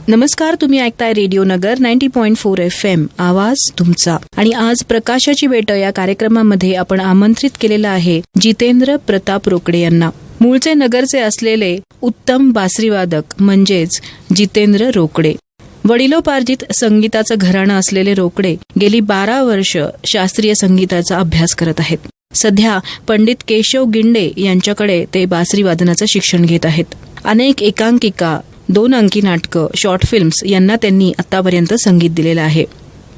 नमस्कार, तुम्ही ऐकताय रेडिओ नगर 90.4 FM, आवाज तुमचा. आणि आज प्रकाशाची बेट या कार्यक्रमामध्ये आपण आमंत्रित केलेलं आहे जितेंद्र प्रताप रोकडे यांना. मूळचे नगरचे असलेले उत्तम बासरीवादक म्हणजेच जितेंद्र रोकडे. वडिलोपार्जित संगीताचं घराणं असलेले रोकडे गेली 12 वर्ष शास्त्रीय संगीताचा अभ्यास करत आहेत. सध्या पंडित केशव गिंडे यांच्याकडे ते बासरी वादनाचं शिक्षण घेत आहेत. अनेक एकांकिका, 2 अंकी नाटकं, शॉर्ट फिल्म्स यांना त्यांनी आतापर्यंत संगीत दिलेलं आहे.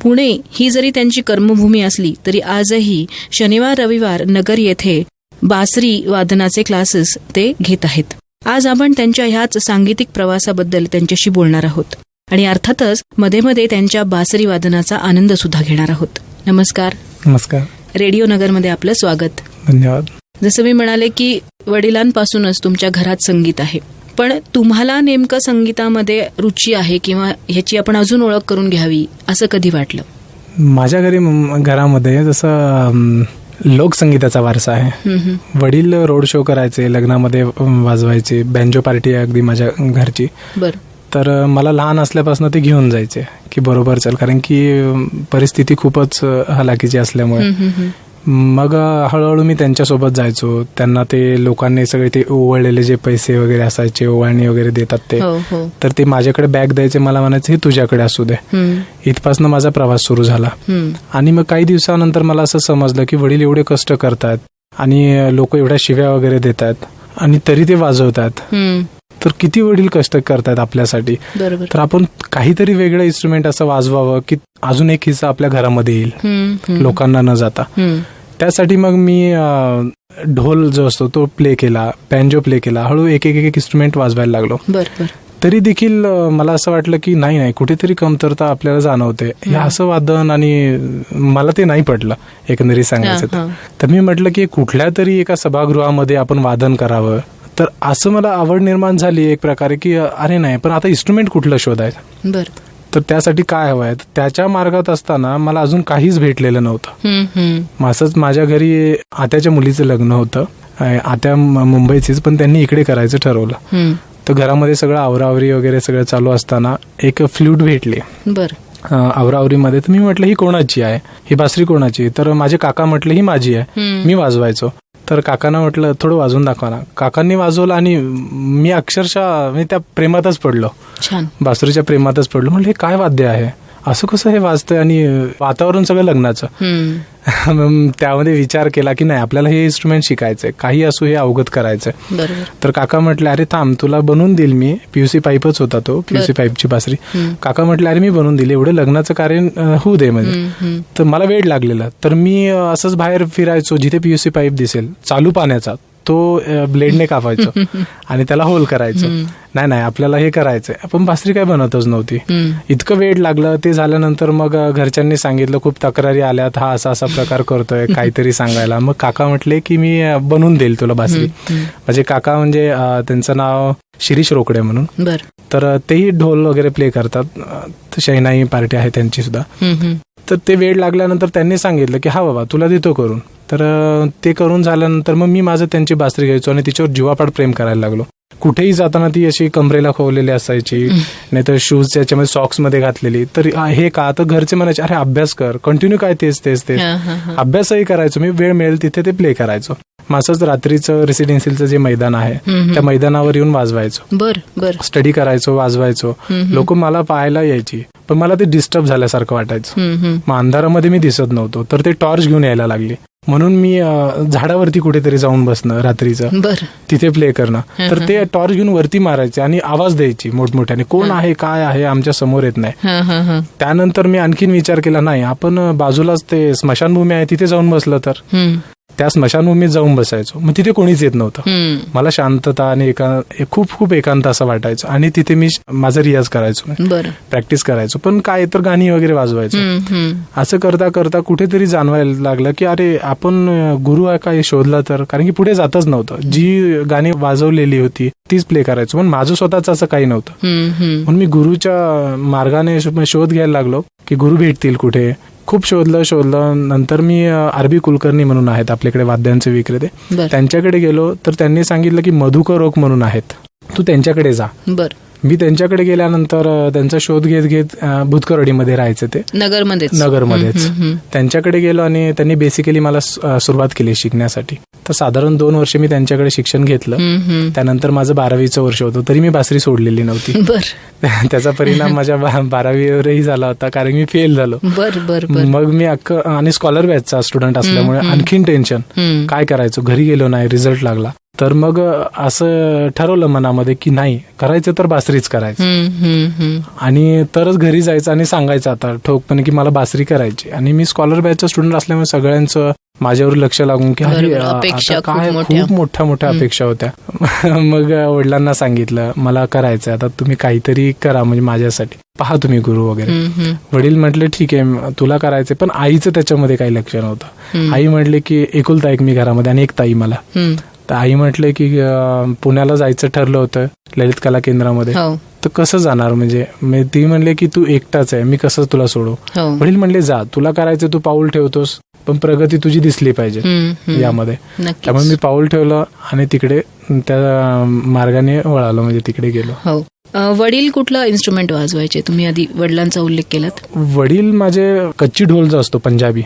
पुणे ही जरी त्यांची कर्मभूमी असली तरी आजही शनिवार रविवार नगर येथे बासरी वादनाचे क्लासेस ते घेत आहेत. आज आपण त्यांच्या ह्याच सांगीतिक प्रवासाबद्दल त्यांच्याशी बोलणार आहोत आणि अर्थातच मध्ये मध्ये त्यांच्या बासरी वादनाचा आनंद सुद्धा घेणार आहोत. नमस्कार. नमस्कार. रेडिओ नगरमध्ये आपलं स्वागत. धन्यवाद. जसं मी म्हणाले की वडिलांपासूनच तुमच्या घरात संगीत आहे, पण तुम्हाला नेमकं संगीतामध्ये रुची आहे किंवा ह्याची आपण अजून ओळख करून घ्यावी असं कधी वाटलं? माझ्या घरामध्ये जसं लोकसंगीताचा वारसा आहे. वडील रोड शो करायचे, लग्नामध्ये वाजवायचे, बँजो पार्टी आहे अगदी माझ्या घरची. बरं. तर मला लहान असल्यापासून ते घेऊन जायचे की बरोबर चल, कारण की परिस्थिती खूपच हलाखीची असल्यामुळे. मग हळूहळू मी त्यांच्यासोबत जायचो. त्यांना ते लोकांनी सगळे ते ओवळलेले जे पैसे वगैरे असायचे, ओवाळणी वगैरे देतात ते, तर ते माझ्याकडे बॅग द्यायचे. मला म्हणायचे हे तुझ्याकडे असू दे. इथपासून माझा प्रवास सुरू झाला. आणि मग काही दिवसानंतर मला असं समजलं की वडील एवढे कष्ट करतात आणि लोक एवढ्या शिव्या वगैरे देतात आणि तरी ते वाजवतात, तर किती वडील कष्ट करतात आपल्यासाठी. तर आपण काहीतरी वेगळं इन्स्ट्रुमेंट असं वाजवावं की अजून एक हिस्सा आपल्या घरामध्ये येईल लोकांना न जाता. त्यासाठी मग मी ढोल जो असतो तो प्ले केला, बँजो प्ले केला. हळू एक एक इन्स्ट्रुमेंट वाजवायला लागलो. तरी देखील मला असं वाटलं की नाही कुठेतरी कमतरता आपल्याला जाणवते या असं वादन, आणि मला ते नाही पडलं एकंदरीत सांगायचं तर मी म्हटलं की कुठल्या तरी एका सभागृहामध्ये आपण वादन करावं. तर असं मला आवड निर्माण झाली एक प्रकारे की अरे नाही, पण आता इन्स्ट्रुमेंट कुठलं शोधायचं. तर त्यासाठी काय हवंय, त्याच्या मार्गात असताना मला अजून काहीच भेटलेलं नव्हतं. असंच माझ्या घरी आत्याच्या मुलीचं लग्न होतं. आत्या मुंबईचीच, पण त्यांनी इकडे करायचं ठरवलं. तर घरामध्ये सगळं आवरावरी वगैरे सगळं चालू असताना एक फ्लूट भेटली आवरावरीमध्ये. तर मी म्हटलं ही कोणाची आहे, ही बासरी कोणाची? तर माझे काका म्हटले ही माझी आहे. मी वाजवायचो. तर काकांना म्हटलं थोडं वाजवून दाखवा ना. काकांनी वाजवलं आणि मी अक्षरशः मी त्या प्रेमातच पडलो, बासरीच्या प्रेमातच पडलो. म्हटलं हे काय वाद्य आहे, असं कसं हे वाजतंय, आणि वातावरण सगळं लग्नाचं. त्यामध्ये विचार केला की नाही, आपल्याला हे इन्स्ट्रुमेंट शिकायचंय, काही असू हे अवगत करायचंय. तर काका म्हटले अरे थांब, तुला बनवून देईल मी. पीयूसी पाईपच होता तो, पीयूसी पाईपची बासरी. काका म्हटले अरे मी बनवून दिली, एवढं लग्नाचं कार्य होऊ दे म्हणजे. तर मला वेळ लागलेला. तर मी असंच बाहेर फिरायचो, जिथे पीयूसी पाईप दिसेल चालू पाण्याचा तो ब्लेडने कापायचो आणि त्याला होल करायचो. नाही आपल्याला हे करायचंय, आपण बासरी काय बनवतच नव्हती. इतकं वेळ लागलं. ते झाल्यानंतर मग घरच्यांनी सांगितलं, खूप तक्रारी आल्यात, हा असा प्रकार करतोय, काहीतरी सांगायला. मग काका म्हटले की मी बनवून देईल तुला बासरी. म्हणजे काका म्हणजे त्यांचं नाव शिरीष रोकडे म्हणून. तर तेही ढोल वगैरे प्ले करतात. शहनाई पार्टी आहे त्यांची सुद्धा. तर ते वेळ लागल्यानंतर त्यांनी सांगितलं की हा बाबा तुला देतो करून. तर ते करून झाल्यानंतर मग मी माझं त्यांची बासरी घ्यायचो आणि तिच्यावर जीवापाड प्रेम करायला लागलो. कुठेही जाताना ती अशी कमरेला खोवलेली असायची, नाहीतर शूज त्याच्यामध्ये सॉक्स मध्ये घातलेली. तर हे का, तर घरचे म्हणायचे अरे अभ्यास कर, कंटिन्यू काय तेच अभ्यासही करायचो मी. वेळ मिळेल तिथे ते प्ले करायचो. असंच रात्रीचं रेसिडेन्शियलचं जे मैदान आहे त्या मैदानावर येऊन वाजवायचो. स्टडी करायचो, वाजवायचो. लोक मला पाहायला यायची, पण मला ते डिस्टर्ब झाल्यासारखं वाटायचं. मग अंधारामध्ये मी दिसत नव्हतो. तर ते टॉर्च घेऊन यायला लागली. म्हणून मी झाडावरती कुठेतरी जाऊन बसणं रात्रीचं, बर. तिथे प्ले करणं. तर ते टॉर्च घेऊन वरती मारायचे आणि आवाज द्यायची मोठमोठ्याने, कोण आहे काय आहे आमच्या समोर येत नाही. त्यानंतर मी आणखीन विचार केला, नाही आपण बाजूलाच ते स्मशानभूमी आहे तिथे जाऊन बसलं तर. त्या स्मशानभूमीत जाऊन बसायचो, मग तिथे कोणीच येत नव्हतं. मला शांतता आणि खूप खूप एकांत असं वाटायचं आणि तिथे मी माझा रियाज करायचो, प्रॅक्टिस करायचो. पण काय तर गाणी वगैरे वाजवायचो. असं करता करता कुठेतरी जाणवायला लागलं की अरे आपण गुरु आहे का हे शोधला तर, कारण की पुढे जातच नव्हतं. जी गाणी वाजवलेली होती तीच प्ले करायचो, पण माझं स्वतःच असं काही नव्हतं. म्हणून मी गुरुच्या मार्गाने शोध घ्यायला लागलो की गुरु भेटतील कुठे. खूप शोधलं. नंतर मी आरबी कुलकर्णी म्हणून आहेत आपल्याकडे वाद्यांचे विक्रेते, त्यांच्याकडे गेलो तर त्यांनी सांगितलं की मधुकर ओक म्हणून आहेत, तू त्यांच्याकडे जा. मी त्यांच्याकडे गेल्यानंतर त्यांचा शोध घेत भूतकरवाडीमध्ये राहायचं ते, नगरमध्येच. त्यांच्याकडे गेलो आणि त्यांनी बेसिकली मला सुरुवात केली शिकण्यासाठी. तर साधारण 2 वर्ष मी त्यांच्याकडे शिक्षण घेतलं. त्यानंतर माझं 12वीचं वर्ष होतं, तरी मी बासरी सोडलेली नव्हती. त्याचा परिणाम माझ्या 12वीवरही झाला होता, कारण मी फेल झालो. मग मी आणि स्कॉलर बॅचचा स्टुडंट असल्यामुळे आणखीन टेन्शन, काय करायचं, घरी गेलो नाही, रिझल्ट लागला. तर मग असं ठरवलं मनामध्ये की नाही, करायचं तर बासरीच करायचं. आणि तरच घरी जायचं आणि सांगायचं आता ठोकपणे की मला बासरी करायची. आणि मी स्कॉलर बॅचचा स्टुडंट असल्यामुळे सगळ्यांचं माझ्यावर लक्ष लागून की काय खूप मोठ्या अपेक्षा होत्या. मग वडिलांना सांगितलं मला करायचं, आता तुम्ही काहीतरी करा म्हणजे माझ्यासाठी, पहा तुम्ही गुरु वगैरे. वडील म्हटले ठीक आहे तुला करायचंय, पण आईचं त्याच्यामध्ये काही लक्ष नव्हतं. आई म्हटले की एकुलता एक मी घरामध्ये आणि एक ताई मला. तर आई म्हटले की पुण्याला जायचं ठरलं होतं ललित कला केंद्रामध्ये, तर कसं जाणार, म्हणजे ती म्हणले की तू एकटाच आहे, मी कसं तुला सोडू. वडील म्हणले जा, तुला करायचं तू पाऊल ठेवतोस, पण प्रगती तुझी दिसली पाहिजे यामध्ये. त्यामुळे मी पाऊल ठेवलं आणि तिकडे त्या मार्गाने वळालो, म्हणजे तिकडे गेलो. वडील कुठला इन्स्ट्रुमेंट वाजवायचे? तुम्ही आधी वडिलांचा उल्लेख केलात. वडील माझे कच्ची ढोल जो असतो पंजाबी,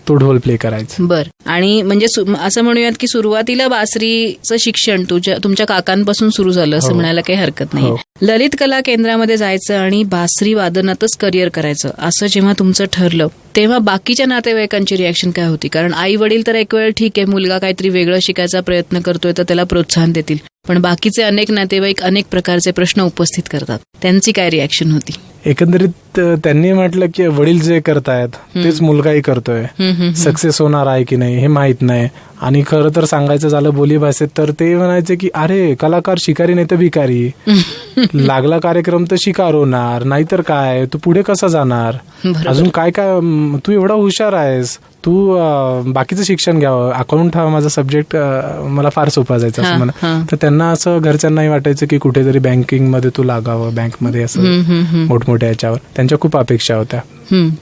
तो ढोल प्ले करायचा. बर. आणि म्हणजे असं म्हणूयात की सुरुवातीला बासरीचं शिक्षण तुमच्या काकांपासून सुरू झालं असं म्हणायला काही हरकत नाही. ललित कला केंद्रामध्ये जायचं आणि बासरी वादनातच करिअर करायचं असं जेव्हा तुमचं ठरलं, तेव्हा बाकीच्या नातेवाईकांची रिॲक्शन काय होती? कारण आई वडील तर एक वेळ ठीक आहे, मुलगा काहीतरी वेगळं शिकायचा प्रयत्न करतोय तर त्याला प्रोत्साहन देतील, पण बाकीचे अनेक नातेवाईक अनेक प्रकारचे प्रश्न उपस्थित करतात. त्यांची काय रिॲक्शन होती? एकंदरीत त्यांनी म्हटलं की वडील जे करतायत तेच मुलगाही करतोय, सक्सेस होणार आहे की नाही हे माहित नाही. आणि खरं तर सांगायचं झालं बोली भाषेत तर ते म्हणायचे की अरे कलाकार शिकारी नाही तर भिकारी, लागला कार्यक्रम तर शिकार होणार, नाहीतर काय तू पुढे कसा जाणार, अजून काय काय तू एवढा हुशार आहेस, तू बाकीचं शिक्षण घ्यावं. अकाउंट हा माझा सब्जेक्ट मला फार सोपा जायचा असं म्हणा. तर त्यांना असं घरच्यांनाही वाटायचं की कुठेतरी बँकिंग मध्ये तू लागावं, बँकमध्ये असं मोठमोठ्या याच्यावर त्यांच्या खूप अपेक्षा होत्या.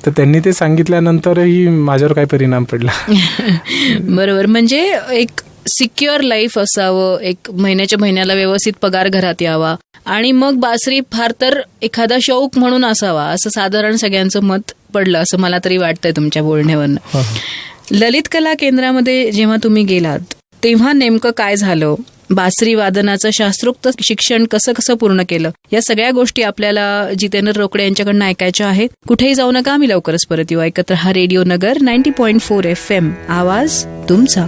तर त्यांनी ते सांगितल्यानंतरही माझ्यावर काय परिणाम पडला. बरोबर. म्हणजे एक सिक्युअर लाईफ असावं, एक महिन्याला व्यवस्थित पगार घरात यावा आणि मग बासरी फार तर एखादा शौक म्हणून असावा असं साधारण सगळ्यांचं मत पडलं असं मला तरी वाटतंय तुमच्या बोलण्यावरनं. ललित कला केंद्रामध्ये जेव्हा तुम्ही गेलात तेव्हा नेमकं काय झालं? बासरी वादनाचं शास्त्रोक्त शिक्षण कसं कसं पूर्ण केलं, या सगळ्या गोष्टी आपल्याला जितेंद्र रोकडे यांच्याकडनं ऐकायच्या आहेत. कुठेही जाऊ नका, आम्ही लवकरच परत येऊ. ऐकत रहा रेडिओ नगर 90.4 FM, आवाज तुमचा.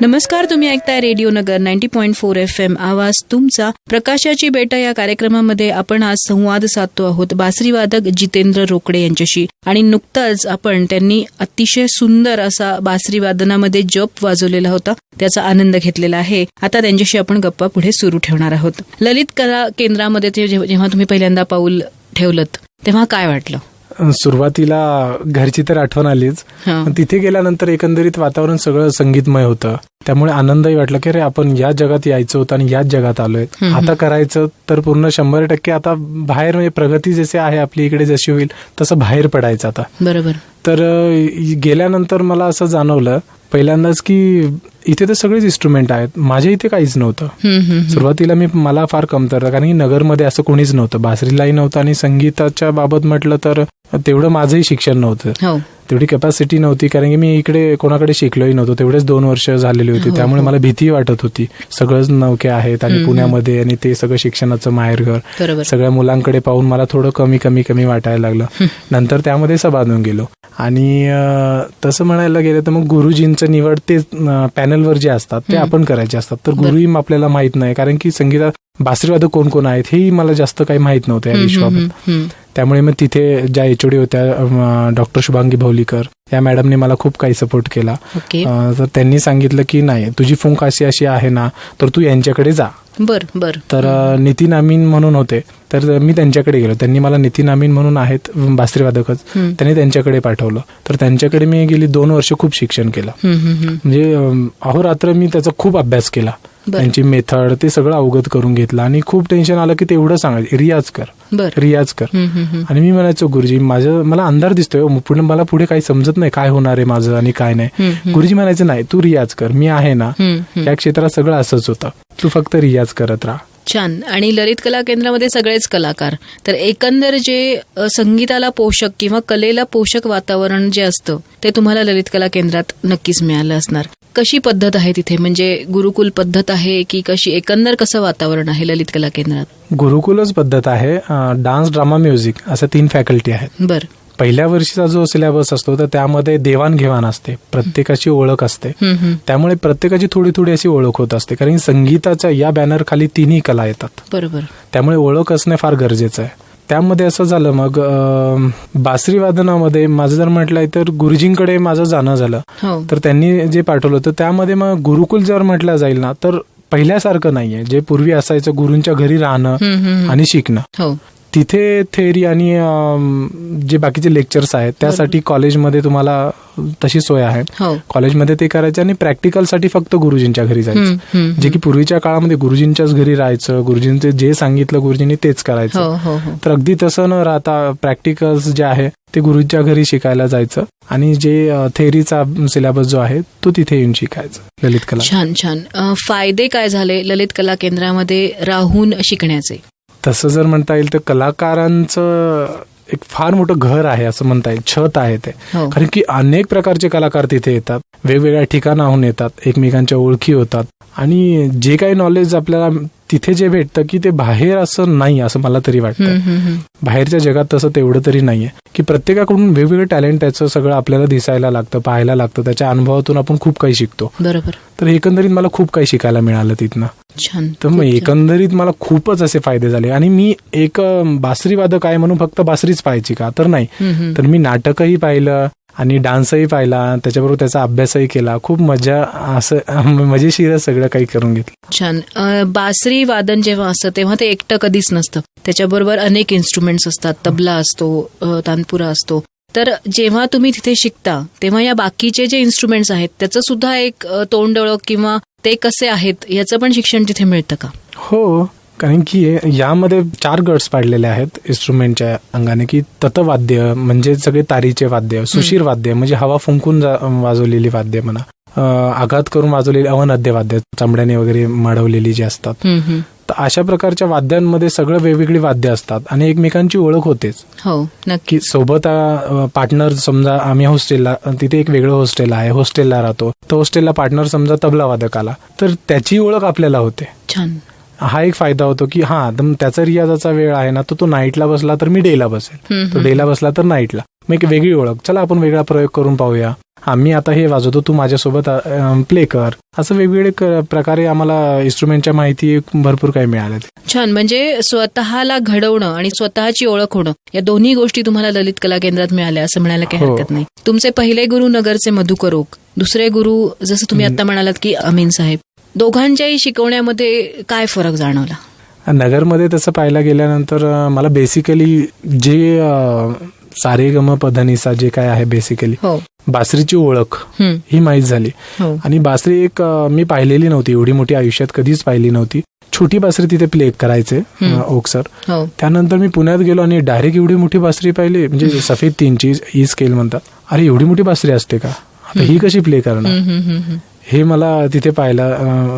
नमस्कार, तुम्ही ऐकताय रेडिओ नगर 90.4 FM आवाज तुमचा. प्रकाशाची बेटं या कार्यक्रमामध्ये आपण आज संवाद साधतो आहोत बासरीवादक जितेंद्र रोकडे यांच्याशी. आणि नुकताच आपण त्यांनी अतिशय सुंदर असा बासरी वादनामध्ये जप वाजवलेला होता, त्याचा आनंद घेतलेला आहे. आता त्यांच्याशी आपण गप्पा पुढे सुरू ठेवणार आहोत. ललित कला केंद्रामध्ये जेव्हा तुम्ही पहिल्यांदा पाऊल ठेवलत तेव्हा काय वाटलं? सुरुवातीला घरची तर आठवण आलीच. तिथे गेल्यानंतर एकंदरीत वातावरण सगळं संगीतमय होतं, त्यामुळे आनंदही वाटला की अरे आपण या जगात यायचं होतं आणि याच जगात आलोय. आता करायचं तर पूर्ण 100% आता बाहेर, म्हणजे प्रगती जशी आहे आपली इकडे जशी होईल तसं बाहेर पडायचं आता. बरोबर. तर गेल्यानंतर मला असं जाणवलं पहिल्यांदाच की इथे तर सगळेच इन्स्ट्रुमेंट आहेत, माझ्या इथे काहीच नव्हतं. सुरुवातीला मला फार कमतरता, कारण की नगरमध्ये असं कोणीच नव्हतं, बासरीलाही नव्हतं आणि संगीताच्या बाबत म्हटलं तर तेवढं माझंही शिक्षण नव्हतं, तेवढी कॅपॅसिटी नव्हती, कारण की मी इकडे कोणाकडे शिकलोही नव्हतो. तेवढेच 2 वर्ष झालेली होती, त्यामुळे मला भीती वाटत होती. सगळंच नौके आहेत आणि पुण्यामध्ये, आणि ते सगळं शिक्षणाचं माहेरघर, सगळ्या मुलांकडे पाहून मला थोडं कमी वाटायला लागलं. नंतर त्यामध्ये बांधून गेलो. आणि तसं म्हणायला गेलं तर मग गुरुजींचं निवड ते पॅनलवर जे असतात ते आपण करायचे असतात, तर गुरुही आपल्याला माहित नाही, कारण की संगीतात बासरीवादक कोण कोण आहेत हेही मला जास्त काही माहित नव्हतं या विश्वात. त्यामुळे मग तिथे ज्या एचओडी होत्या डॉक्टर शुभांगी भौलीकर, या मॅडमने मला खूप काही सपोर्ट केला. तर त्यांनी सांगितलं की नाही, तुझी फुंक अशी आहे ना, तर तू यांच्याकडे जा. बर. तर नितीन अमीन म्हणून होते, तर मी त्यांच्याकडे गेलो. त्यांनी मला नितीन अमीन म्हणून आहेत बासरीवादकच, त्यांनी त्यांच्याकडे पाठवलं. तर त्यांच्याकडे मी गेली 2 वर्ष खूप शिक्षण केलं, म्हणजे अहोरात्र मी त्याचा खूप अभ्यास केला. त्यांची मेथड ते सगळं अवगत करून घेतलं आणि खूप टेन्शन आलं की तेवढं सांगायचं रियाज कर. आणि मी म्हणायचो गुरुजी मला अंधार दिसतोय, मला पुढे काही समजत नाही, काय होणार आहे माझं आणि काय नाही. गुरुजी म्हणायचं नाही, तू रियाज कर, मी आहे ना. या क्षेत्रात सगळं असंच होतं, तू फक्त रियाज करत राहा. छान. आणि ललित कला केंद्रामध्ये सगळेच कलाकार, तर एकंदर जे संगीताला पोषक किंवा कलेला पोषक वातावरण जे असतं ते तुम्हाला ललित कला केंद्रात नक्कीच मिळालं असणार. कशी पद्धत आहे तिथे, म्हणजे गुरुकुल पद्धत आहे की कशी, एकंदर कसं वातावरण आहे ललित कला केंद्रात? गुरुकुलच पद्धत आहे. डान्स, ड्रामा, म्युझिक असं 3 फॅकल्टी आहेत. बरं. पहिल्या वर्षीचा जो सिलेबस असतो तर त्यामध्ये देवाणघेवाण असते, प्रत्येकाची ओळख असते, त्यामुळे प्रत्येकाची थोडी अशी ओळख होत असते, कारण संगीताच्या या बॅनर खाली 3ही कला येतात. बरोबर. त्यामुळे ओळख असणे फार गरजेचं आहे. त्यामध्ये असं झालं, मग बासरी वादनामध्ये माझं जर म्हटलंय तर गुरुजींकडे माझं जाणं झालं. तर त्यांनी जे पाठवलं होतं त्यामध्ये मग गुरुकुल जर म्हटलं जाईल ना, तर पहिल्यासारखं नाहीये. जे पूर्वी असायचं गुरूंच्या घरी राहणं आणि शिकणं, तिथे थेअरी आणि जे बाकीचे लेक्चर्स आहेत त्यासाठी कॉलेजमध्ये तुम्हाला तशी सोय आहे. कॉलेजमध्ये ते करायचं आणि प्रॅक्टिकलसाठी फक्त गुरुजींच्या घरी जायचं, जे की पूर्वीच्या काळामध्ये गुरुजींच्याच घरी राहायचं, गुरुजींचे जे सांगितलं गुरुजींनी तेच करायचं. तर अगदी तसं न राहता प्रॅक्टिकल्स जे आहे ते गुरुजींच्या घरी शिकायला जायचं आणि जे थेअरीचा सिलेबस जो आहे तो तिथे येऊन शिकायचं ललित कला. छान. फायदे काय झाले ललित कला केंद्रामध्ये राहून शिकण्याचे? तसं जर म्हणता येईल तर कलाकारांचं एक फार मोठं घर आहे असं म्हणता येईल, छत आहे ते. कारण की अनेक प्रकारचे कलाकार तिथे येतात, वेगवेगळ्या ठिकाणाहून येतात, एकमेकांच्या ओळखी होतात आणि जे काही नॉलेज आपल्याला तिथे जे भेटतं की ते बाहेर असं नाही, असं मला तरी वाटतं. बाहेरच्या जगात तसं तेवढं तरी नाहीये की प्रत्येकाकडून वेगवेगळं टॅलेंट त्याचं सगळं आपल्याला दिसायला लागतं, पाहायला लागतं, त्याच्या अनुभवातून आपण खूप काही शिकतो. बरोबर. तर एकंदरीत मला खूप काही शिकायला मिळालं तिथनं. छान. तर मग एकंदरीत मला खूपच असे फायदे झाले. आणि मी एक बासरी वादक आहे म्हणून फक्त बासरीच पाहायची का, तर नाही, तर मी नाटकही पाहिलं आणि डान्सही पाहिला, त्याच्याबरोबर त्याचा अभ्यासही केला. खूप मजा, असं मजेशीर सगळं काही करून घेतलं. छान. बासरी वादन जेव्हा असतं तेव्हा ते एकटं कधीच नसतं, त्याच्याबरोबर अनेक इन्स्ट्रुमेंट्स असतात, तबला असतो, तानपुरा असतो. तर जेव्हा तुम्ही तिथे शिकता तेव्हा या बाकीचे जे इन्स्ट्रुमेंट्स आहेत त्याचं सुद्धा एक तोंड ओळख किंवा ते कसे आहेत याचं पण शिक्षण तिथे मिळतं का? हो, कारण की यामध्ये 4 गट्स पाडलेले आहेत इन्स्ट्रुमेंटच्या अंगाने, की ततवाद्य म्हणजे सगळे तारीचे वाद्य, सुशीर वाद्य म्हणजे हवा फुंकून वाजवलेली वाद्य म्हणा, आघात करून वाजवलेली अवनद्य वाद्य, चांबड्याने वगैरे माडवलेली जी असतात. तर अशा प्रकारच्या वाद्यांमध्ये सगळं वेगवेगळी वाद्य असतात आणि एकमेकांची ओळख होतेच. हो, नक्की. सोबत पार्टनर, समजा आम्ही हॉस्टेलला, तिथे एक वेगळं हॉस्टेल आहे, हॉस्टेलला राहतो, तर हॉस्टेलला पार्टनर समजा तबला वादक आला तर त्याची ओळख आपल्याला होते. छान. हा एक फायदा होतो की त्याचा रियाजाचा वेळ आहे ना, तो नाईटला बसला तर मी डेला बसेल, तो डेला बसला तर नाईटला. मग एक वेगळी ओळख, चला आपण वेगळा प्रयोग करून पाहूया, मी आता हे वाजवतो, तू माझ्यासोबत प्ले कर, असं वेगवेगळे प्रकारे आम्हाला इन्स्ट्रुमेंटच्या माहिती भरपूर काही मिळाल्या. छान. म्हणजे स्वतःला घडवणं आणि स्वतःची ओळख होणं या दोन्ही गोष्टी तुम्हाला ललित कला केंद्रात मिळाल्या असं म्हणायला काही हरकत नाही. तुमचे पहिले गुरु नगरचे मधुकर ओक, दुसरे गुरु जसं तुम्ही आता म्हणालात की अमीन साहेब, दोघांच्याही शिकवण्यामध्ये काय फरक जाणवला? नगरमध्ये तसं पाहायला गेल्यानंतर मला बेसिकली जे सारेगम पधनिसा जे काय आहे बेसिकली बासरीची ओळख ही माहीत झाली. आणि बासरी एक मी पाहिलेली नव्हती, एवढी मोठी आयुष्यात कधीच पाहिली नव्हती. छोटी बासरी तिथे प्ले करायचे ओक सर. त्यानंतर मी पुण्यात गेलो आणि डायरेक्ट एवढी मोठी बासरी पाहिली, म्हणजे सफेद 3ची ई स्केल म्हणतात. अरे एवढी मोठी बासरी असते का, आता ही कशी प्ले करणार, हे मला तिथे पाहायला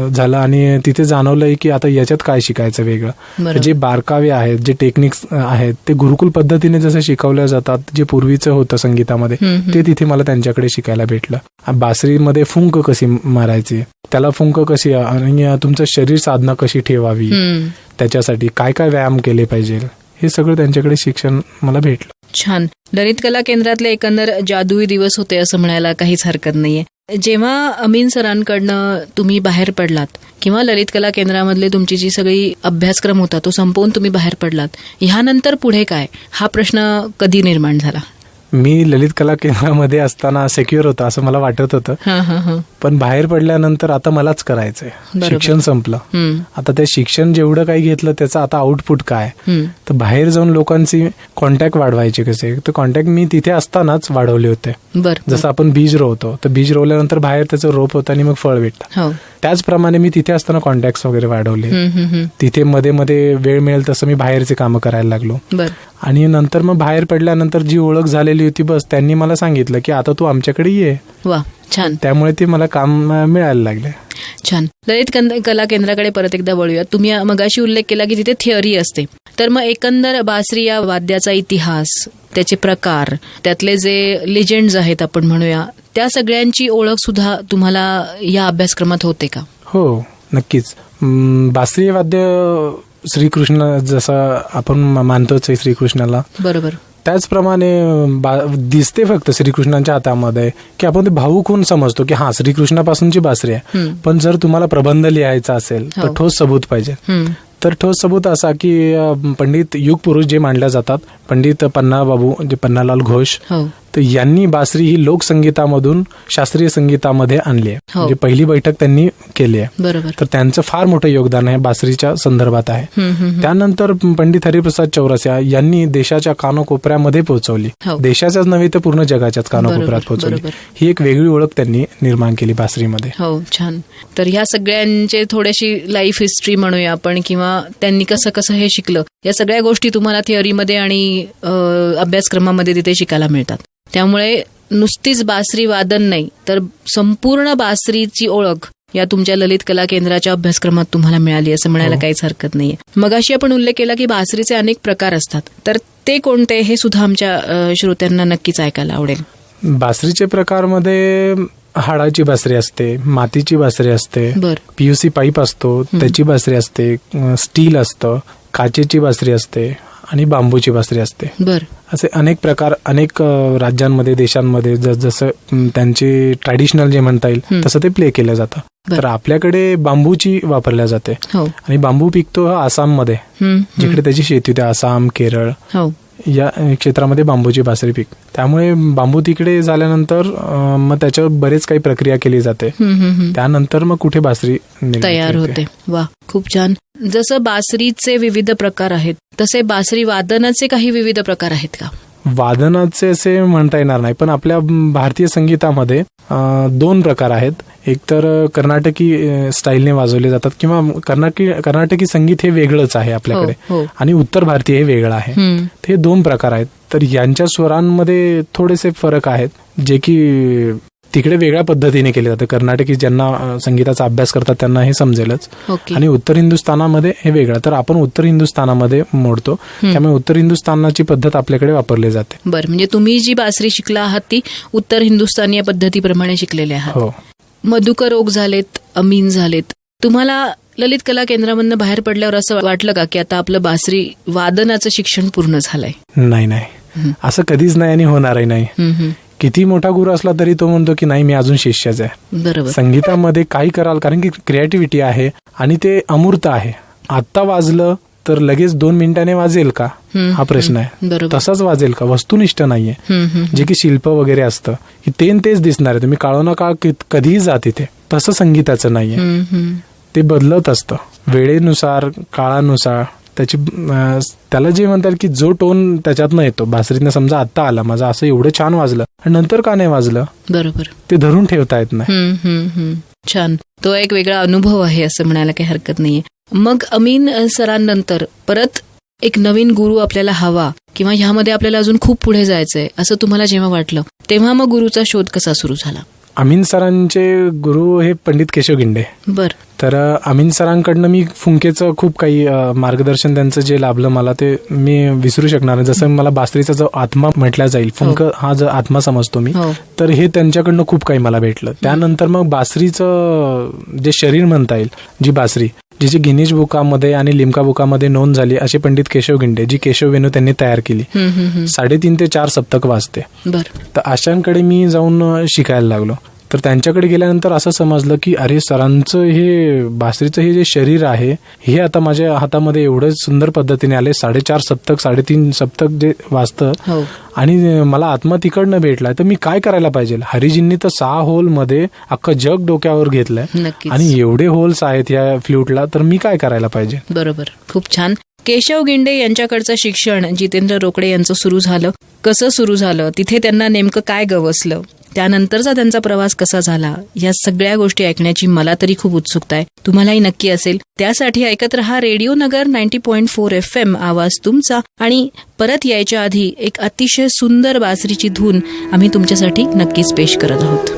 झालं. आणि तिथे जाणवलंय की आता याच्यात काय शिकायचं वेगळं. जे बारकावे आहेत, जे टेक्निक्स आहेत, ते गुरुकुल पद्धतीने जसं शिकवल्या जातात, जे पूर्वीचं होतं संगीतामध्ये, ते तिथे मला त्यांच्याकडे शिकायला भेटलं. बासरीमध्ये फुंक कशी मारायची, त्याला फुंक कशी, आणि तुमचं शरीर साधना कशी ठेवावी, त्याच्यासाठी काय काय व्यायाम केले पाहिजे, हे सगळं त्यांच्याकडे शिक्षण मला भेटलं. छान. ललित कला केंद्रातले एकंदर जादुई दिवस होते असं म्हणायला काहीच हरकत नाहीये. जेव्हा अमीन सरांकडनं तुम्ही बाहेर पडलात किंवा ललित कला केंद्रामधले तुमची जी सगळी अभ्यासक्रम होता तो संपवून तुम्ही बाहेर पडलात, ह्यानंतर पुढे काय, हा प्रश्न कधी निर्माण झाला? मी ललित कला केंद्रामध्ये असताना सेक्युअर होता असं मला वाटत होतं, पण बाहेर पडल्यानंतर आता मलाच करायचंय. शिक्षण संपलं, आता ते शिक्षण जेवढं काही घेतलं त्याचं आता आउटपुट काय, तर बाहेर जाऊन लोकांची कॉन्टॅक्ट वाढवायचे कसे, तर कॉन्टॅक्ट मी तिथे असतानाच वाढवले होते. जसं आपण बीज रोवतो, तर बीज रोवल्यानंतर बाहेर त्याचं रोप होतं आणि मग फळ भेटतं, त्याचप्रमाणे मी तिथे असताना कॉन्टॅक्ट वगैरे वाढवले. तिथे मध्ये मध्ये वेळ मिळेल तसं मी बाहेरचे कामं करायला लागलो. आणि नंतर मग बाहेर पडल्यानंतर जी ओळख झालेली होती, बस त्यांनी मला सांगितलं की आता तू आमच्याकडे ये. वा, छान. त्यामुळे ते मला काम मिळायला लागले. छान. ललित कला केंद्राकडे परत एकदा वळूया. तुम्ही मगाशी उल्लेख केला की तिथे थिअरी असते, तर मग एकंदर बासरी या वाद्याचा इतिहास, त्याचे प्रकार, त्यातले जे लिजेंड्स आहेत आपण म्हणूया, त्या सगळ्यांची ओळख सुद्धा तुम्हाला या अभ्यासक्रमात होते का? हो, नक्कीच. बासरी वाद्य श्रीकृष्ण जसं आपण मानतोच श्रीकृष्णाला, बरोबर, त्याचप्रमाणे दिसते फक्त श्रीकृष्णांच्या हातामध्ये, की आपण ते भावुक होऊन समजतो की हा श्रीकृष्णापासूनची बासरी आहे. पण जर तुम्हाला प्रबंध लिहायचा असेल तर ठोस सबूत पाहिजे. तर ठोस सबूत असा की पंडित युग पुरुष जे मानले जातात, पंडित पन्नाबाबू जे पन्नालाल घोष, तर यांनी बासरी ही लोकसंगीतामधून शास्त्रीय संगीतामध्ये आणली आहे. म्हणजे पहिली बैठक त्यांनी केली आहे, बरोबर. तर त्यांचं फार मोठं योगदान आहे बासरीच्या संदर्भात आहे. त्यानंतर पंडित हरिप्रसाद चौरसिया यांनी देशाच्या कानोकोपऱ्यामध्ये पोहोचवली, देशाच्याच नव्हे तर पूर्ण जगाच्याच कानोकोपऱ्यात पोहोचवली. ही एक वेगळी ओळख त्यांनी निर्माण केली बासरीमध्ये. हो, छान. तर ह्या सगळ्यांचे थोडीशी लाईफ हिस्ट्री म्हणूया आपण, किंवा त्यांनी कसं कसं हे शिकलं, या सगळ्या गोष्टी तुम्हाला थिअरीमध्ये आणि अभ्यासक्रमामध्ये तिथे शिकायला मिळतात. त्यामुळे नुसतीच बासरी वादन नाही तर संपूर्ण बासरीची ओळख या तुमच्या ललित कला केंद्राच्या अभ्यासक्रमात तुम्हाला मिळाली असं म्हणायला काहीच हरकत नाहीये. मगाशी आपण उल्लेख केला की बासरीचे अनेक प्रकार असतात, तर ते कोणते हे सुद्धा आमच्या श्रोत्यांना नक्कीच ऐकायला आवडेल. बासरीचे प्रकारमध्ये हाडाची बासरी असते, मातीची बासरी असते, पीयूसी पाईप असतो त्याची बासरी असते, स्टील असतं, काचेची बासरी असते आणि बांबूची बासरी असते. असे अनेक प्रकार अनेक राज्यांमध्ये, देशांमध्ये जसं त्यांचे ट्रॅडिशनल जे म्हणता येईल तसं ते प्ले केलं जातं. तर आपल्याकडे बांबूची वापरल्या जाते आणि बांबू पिकतो आसाममध्ये, जिकडे त्याची शेती होते, आसाम, केरळ या क्षेत्रामध्ये बांबूची बासरी पीक. त्यामुळे बांबू तिकडे झाल्यानंतर मग त्याच्यावर बरेच काही प्रक्रिया केली जाते, त्यानंतर मग कुठे बासरी तयार होते. वा, खूप छान. जसं बासरीचे विविध प्रकार आहेत तसे बासरी वादनाचे काही विविध प्रकार आहेत का? वादनाचे असे म्हणता येणार नाही, पण आपल्या भारतीय संगीतामध्ये 2 प्रकार आहेत. एक तर कर्नाटकी स्टाईलने वाजवले जातात, किंवा कर्नाटकी संगीत हे वेगळंच आहे आपल्याकडे, आणि उत्तर भारतीय हे वेगळं आहे. हे 2 प्रकार आहेत. तर यांच्या स्वरांमध्ये थोडेसे फरक आहेत, जे की तिकडे वेगळ्या पद्धतीने केले जाते. कर्नाटकी ज्यांना संगीताचा अभ्यास करतात त्यांना हे समजेलच, आणि उत्तर हिंदुस्थानामध्ये हे वेगळं. तर आपण उत्तर हिंदुस्थानामध्ये मोडतो, त्यामुळे उत्तर हिंदुस्थानाची पद्धत आपल्याकडे वापरली जाते. बरं, म्हणजे तुम्ही जी बासरी शिकला आहात ती उत्तर हिंदुस्थानी या पद्धतीप्रमाणे शिकलेले आहात. हो. मधुकर ओक झालेत, अमीन झालेत. तुम्हाला ललित कला केंद्रामधनं बाहेर पडल्यावर असं वाटलं का की आता आपलं बासरी वादनाचं शिक्षण पूर्ण झालंय? नाही, असं कधीच नाही आणि होणारही नाही. किती मोठा गुरु असला तरी तो म्हणतो की नाही, मी अजून शिष्यच आहे. बरोबर. संगीतामध्ये काही कराल, कारण की क्रिएटिव्हिटी आहे आणि ते अमूर्त आहे. आत्ता वाजलं तर लगेच 2 मिनिटाने वाजेल का, हा प्रश्न आहे. तसंच वाजेल का, वस्तुनिष्ठ नाहीये. जे की शिल्प वगैरे असतं की तेच दिसणार आहे, तुम्ही काळो ना काळ कधीही जा तिथे. तसं संगीताचं नाहीये. ते बदलत असतं वेळेनुसार, काळानुसार. त्याला जे म्हणतात की जो टोन त्याच्यातनं येतो, बासरीतनं समजा आत्ता आला माझा, असं एवढं छान वाजलं आणि नंतर का नाही वाजलं, बरोबर, ते धरून ठेवता येत नाही. छान. तो एक वेगळा अनुभव आहे असं म्हणायला काही हरकत नाहीये. मग अमीन सरांनंतर परत एक नवीन गुरु आपल्याला हवा किंवा ह्यामध्ये आपल्याला अजून खूप पुढे जायचंय असं तुम्हाला जेव्हा वाटलं, तेव्हा मग गुरुचा शोध कसा सुरू झाला? अमीन सरांचे गुरु हे पंडित केशव गिंडे. बर. तर अमीन सरांकडनं मी फुंकेचं खूप काही मार्गदर्शन त्यांचं जे लाभलं मला, ते मी विसरू शकणार नाही. जसं मला बासरीचा जो आत्मा म्हटला जाईल, फुंक हा जो आत्मा समजतो मी, तर हे त्यांच्याकडनं खूप काही मला भेटलं. त्यानंतर मग बासरीचं जे शरीर म्हणता येईल, जी बासरी जी गिनीज बुकामध्ये आणि लिम्का बुकामध्ये नोंद झाली, असे पंडित केशव गिंडे, जी केशव वेणू त्यांनी तयार केली. 3.5 ते 4 सप्तक वाजते. तर अशांकडे मी जाऊन शिकायला लागलो. तर त्यांच्याकडे गेल्यानंतर असं समजलं की अरे, सरांचं हे बासरीचं हे जे शरीर आहे हे आता माझ्या हातामध्ये एवढं सुंदर पद्धतीने आले. 4.5 सप्तक 3.5 सप्तक जे वाजतं आणि मला आत्मा तिकडनं भेटलाय. तर मी काय करायला पाहिजे? हरिजींनी तर 6 होलमध्ये अख्खं जग डोक्यावर घेतलंय आणि एवढे होल्स आहेत या फ्ल्यूटला, तर मी काय करायला पाहिजे? बरोबर, खूप छान. केशव गिंडे यांच्याकडचं शिक्षण जितेंद्र रोकडे यांचं सुरू झालं, कसं सुरू झालं, तिथे त्यांना नेमकं काय गवसलं, त्यानंतरचा त्यांचा प्रवास कसा झाला, या सगळ्या गोष्टी ऐकण्याची मला तरी खूप उत्सुकता आहे. तुम्हालाही नक्की असेल. त्यासाठी ऐकत रहा रेडिओ नगर 90.4 FM, आवाज तुमचा. आणि परत यायच्या आधी एक अतिशय सुंदर बासरीची धून आम्ही तुमच्यासाठी नक्कीच पेश करत आहोत.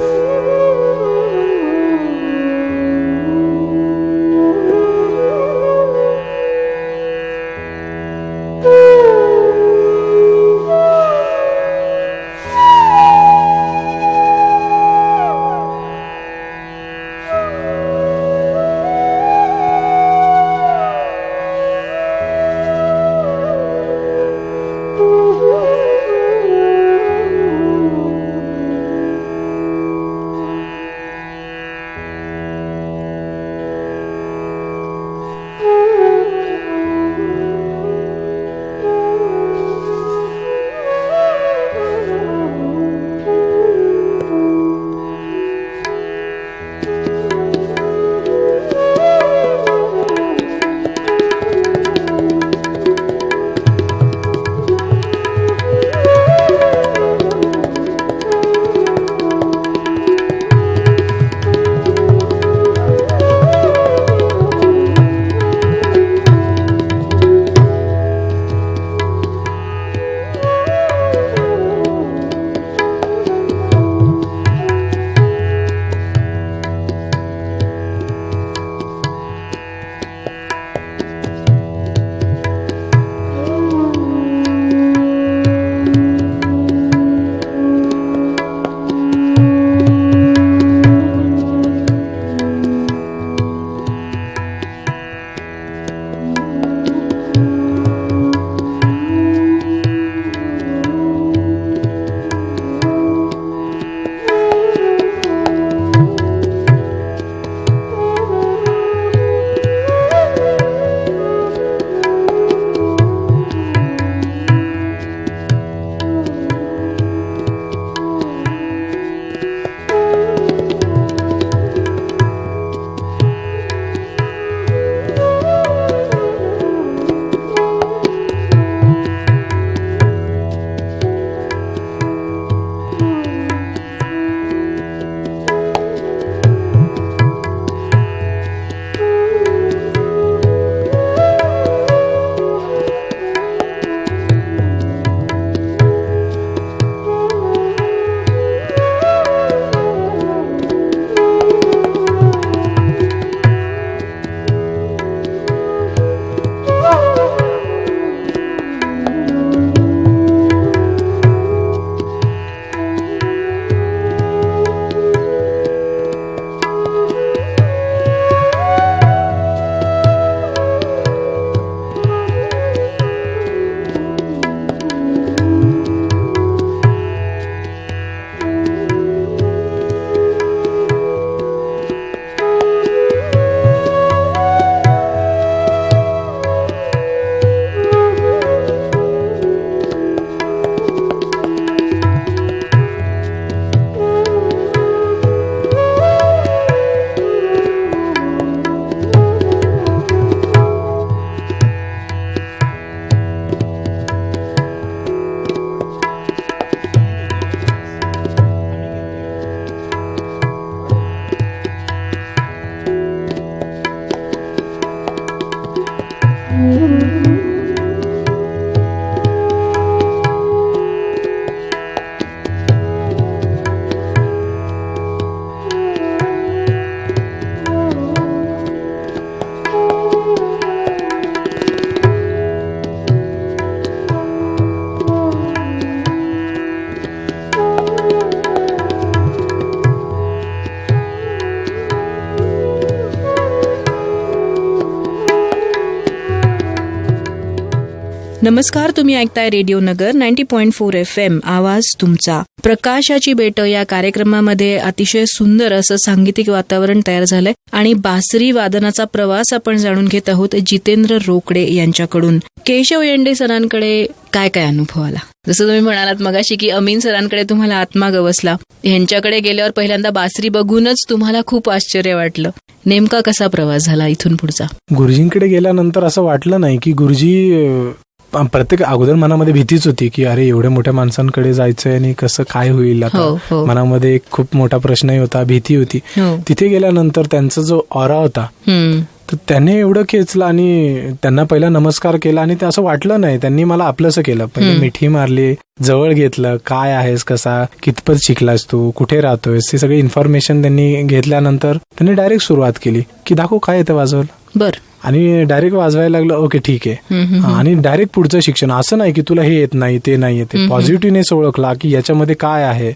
नमस्कार, तुम्ही ऐकताय रेडिओ नगर 90.4 FM, आवाज तुमचा. प्रकाशाची बेट या कार्यक्रमामध्ये अतिशय सुंदर असं सांगीतिक वातावरण तयार झालंय आणि बासरी वादनाचा प्रवास आपण जाणून घेत आहोत जितेंद्र रोकडे यांच्याकडून. केशव येंडे सरांकडे काय काय अनुभव आला? जसं तुम्ही म्हणालात मगाशी की अमीन सरांकडे तुम्हाला आत्मा गवसला, यांच्याकडे गेल्यावर पहिल्यांदा बासरी बघूनच तुम्हाला खूप आश्चर्य वाटलं. नेमका कसा प्रवास झाला इथून पुढचा? गुरुजींकडे गेल्यानंतर असं वाटलं नाही की गुरुजी, प्रत्येक अगोदर मनामध्ये भीतीच होती की अरे एवढ्या मोठ्या माणसांकडे जायचंय आणि कसं काय होईल आता. मनामध्ये एक खूप मोठा प्रश्नही होता, भीती होती. तिथे गेल्यानंतर त्यांचा जो ऑरा होता तर त्याने एवढं खेचलं आणि त्यांना पहिला नमस्कार केला आणि ते असं वाटलं नाही, त्यांनी मला आपलंसं केलं. पहिले मिठी मारली, जवळ घेतलं, काय आहेस, कसा, कितपत शिकलास तू, कुठे राहतोयस, ही सगळी इन्फॉर्मेशन त्यांनी घेतल्यानंतर त्यांनी डायरेक्ट सुरुवात केली की दाखव काय येतं वाजवलं. बर. आणि डायरेक्ट वाजवायला लागलं. ओके ठीक आहे. आणि डायरेक्ट पुढचं शिक्षण. असं नाही की तुला हे येत नाही, ते नाही येते. पॉझिटिव्हनेस ओळखला की याच्यामध्ये काय आहे,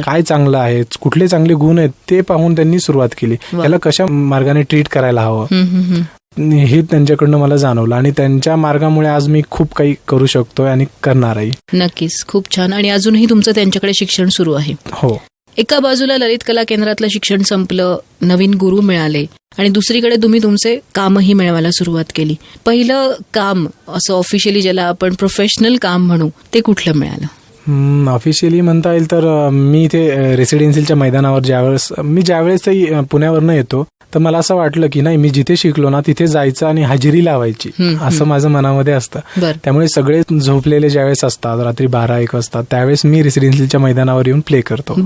काय चांगलं आहे, कुठले चांगले गुण आहेत ते पाहून त्यांनी सुरुवात केली. त्याला कशा मार्गाने ट्रीट करायला हवं हे त्यांच्याकडनं मला जाणवलं आणि त्यांच्या मार्गामुळे आज मी खूप काही करू शकतोय आणि करणारही. नक्कीच, खूप छान. आणि अजूनही तुमचं त्यांच्याकडे शिक्षण सुरू आहे. हो. एका बाजूला ललित कला केंद्रातलं शिक्षण संपलं, नवीन गुरु मिळाले आणि दुसरीकडे तुम्ही तुमचे कामही मिळवायला सुरुवात केली. पहिलं काम असं ऑफिशियली ज्याला आपण प्रोफेशनल काम म्हणू ते कुठलं मिळालं? ऑफिशियली म्हणता येईल तर मी इथे रेसिडेन्शियलच्या मैदानावर ज्यावेळेस पुण्यावरनं येतो तर मला असं वाटलं की नाही, मी जिथे शिकलो ना तिथे जायचं आणि हजेरी लावायची असं माझं मनामध्ये असतं. त्यामुळे सगळे झोपलेले ज्यावेळेस असतात रात्री 12-1 वाजता त्यावेळेस मी रेसिडेन्शियलच्या मैदानावर येऊन प्ले करतो.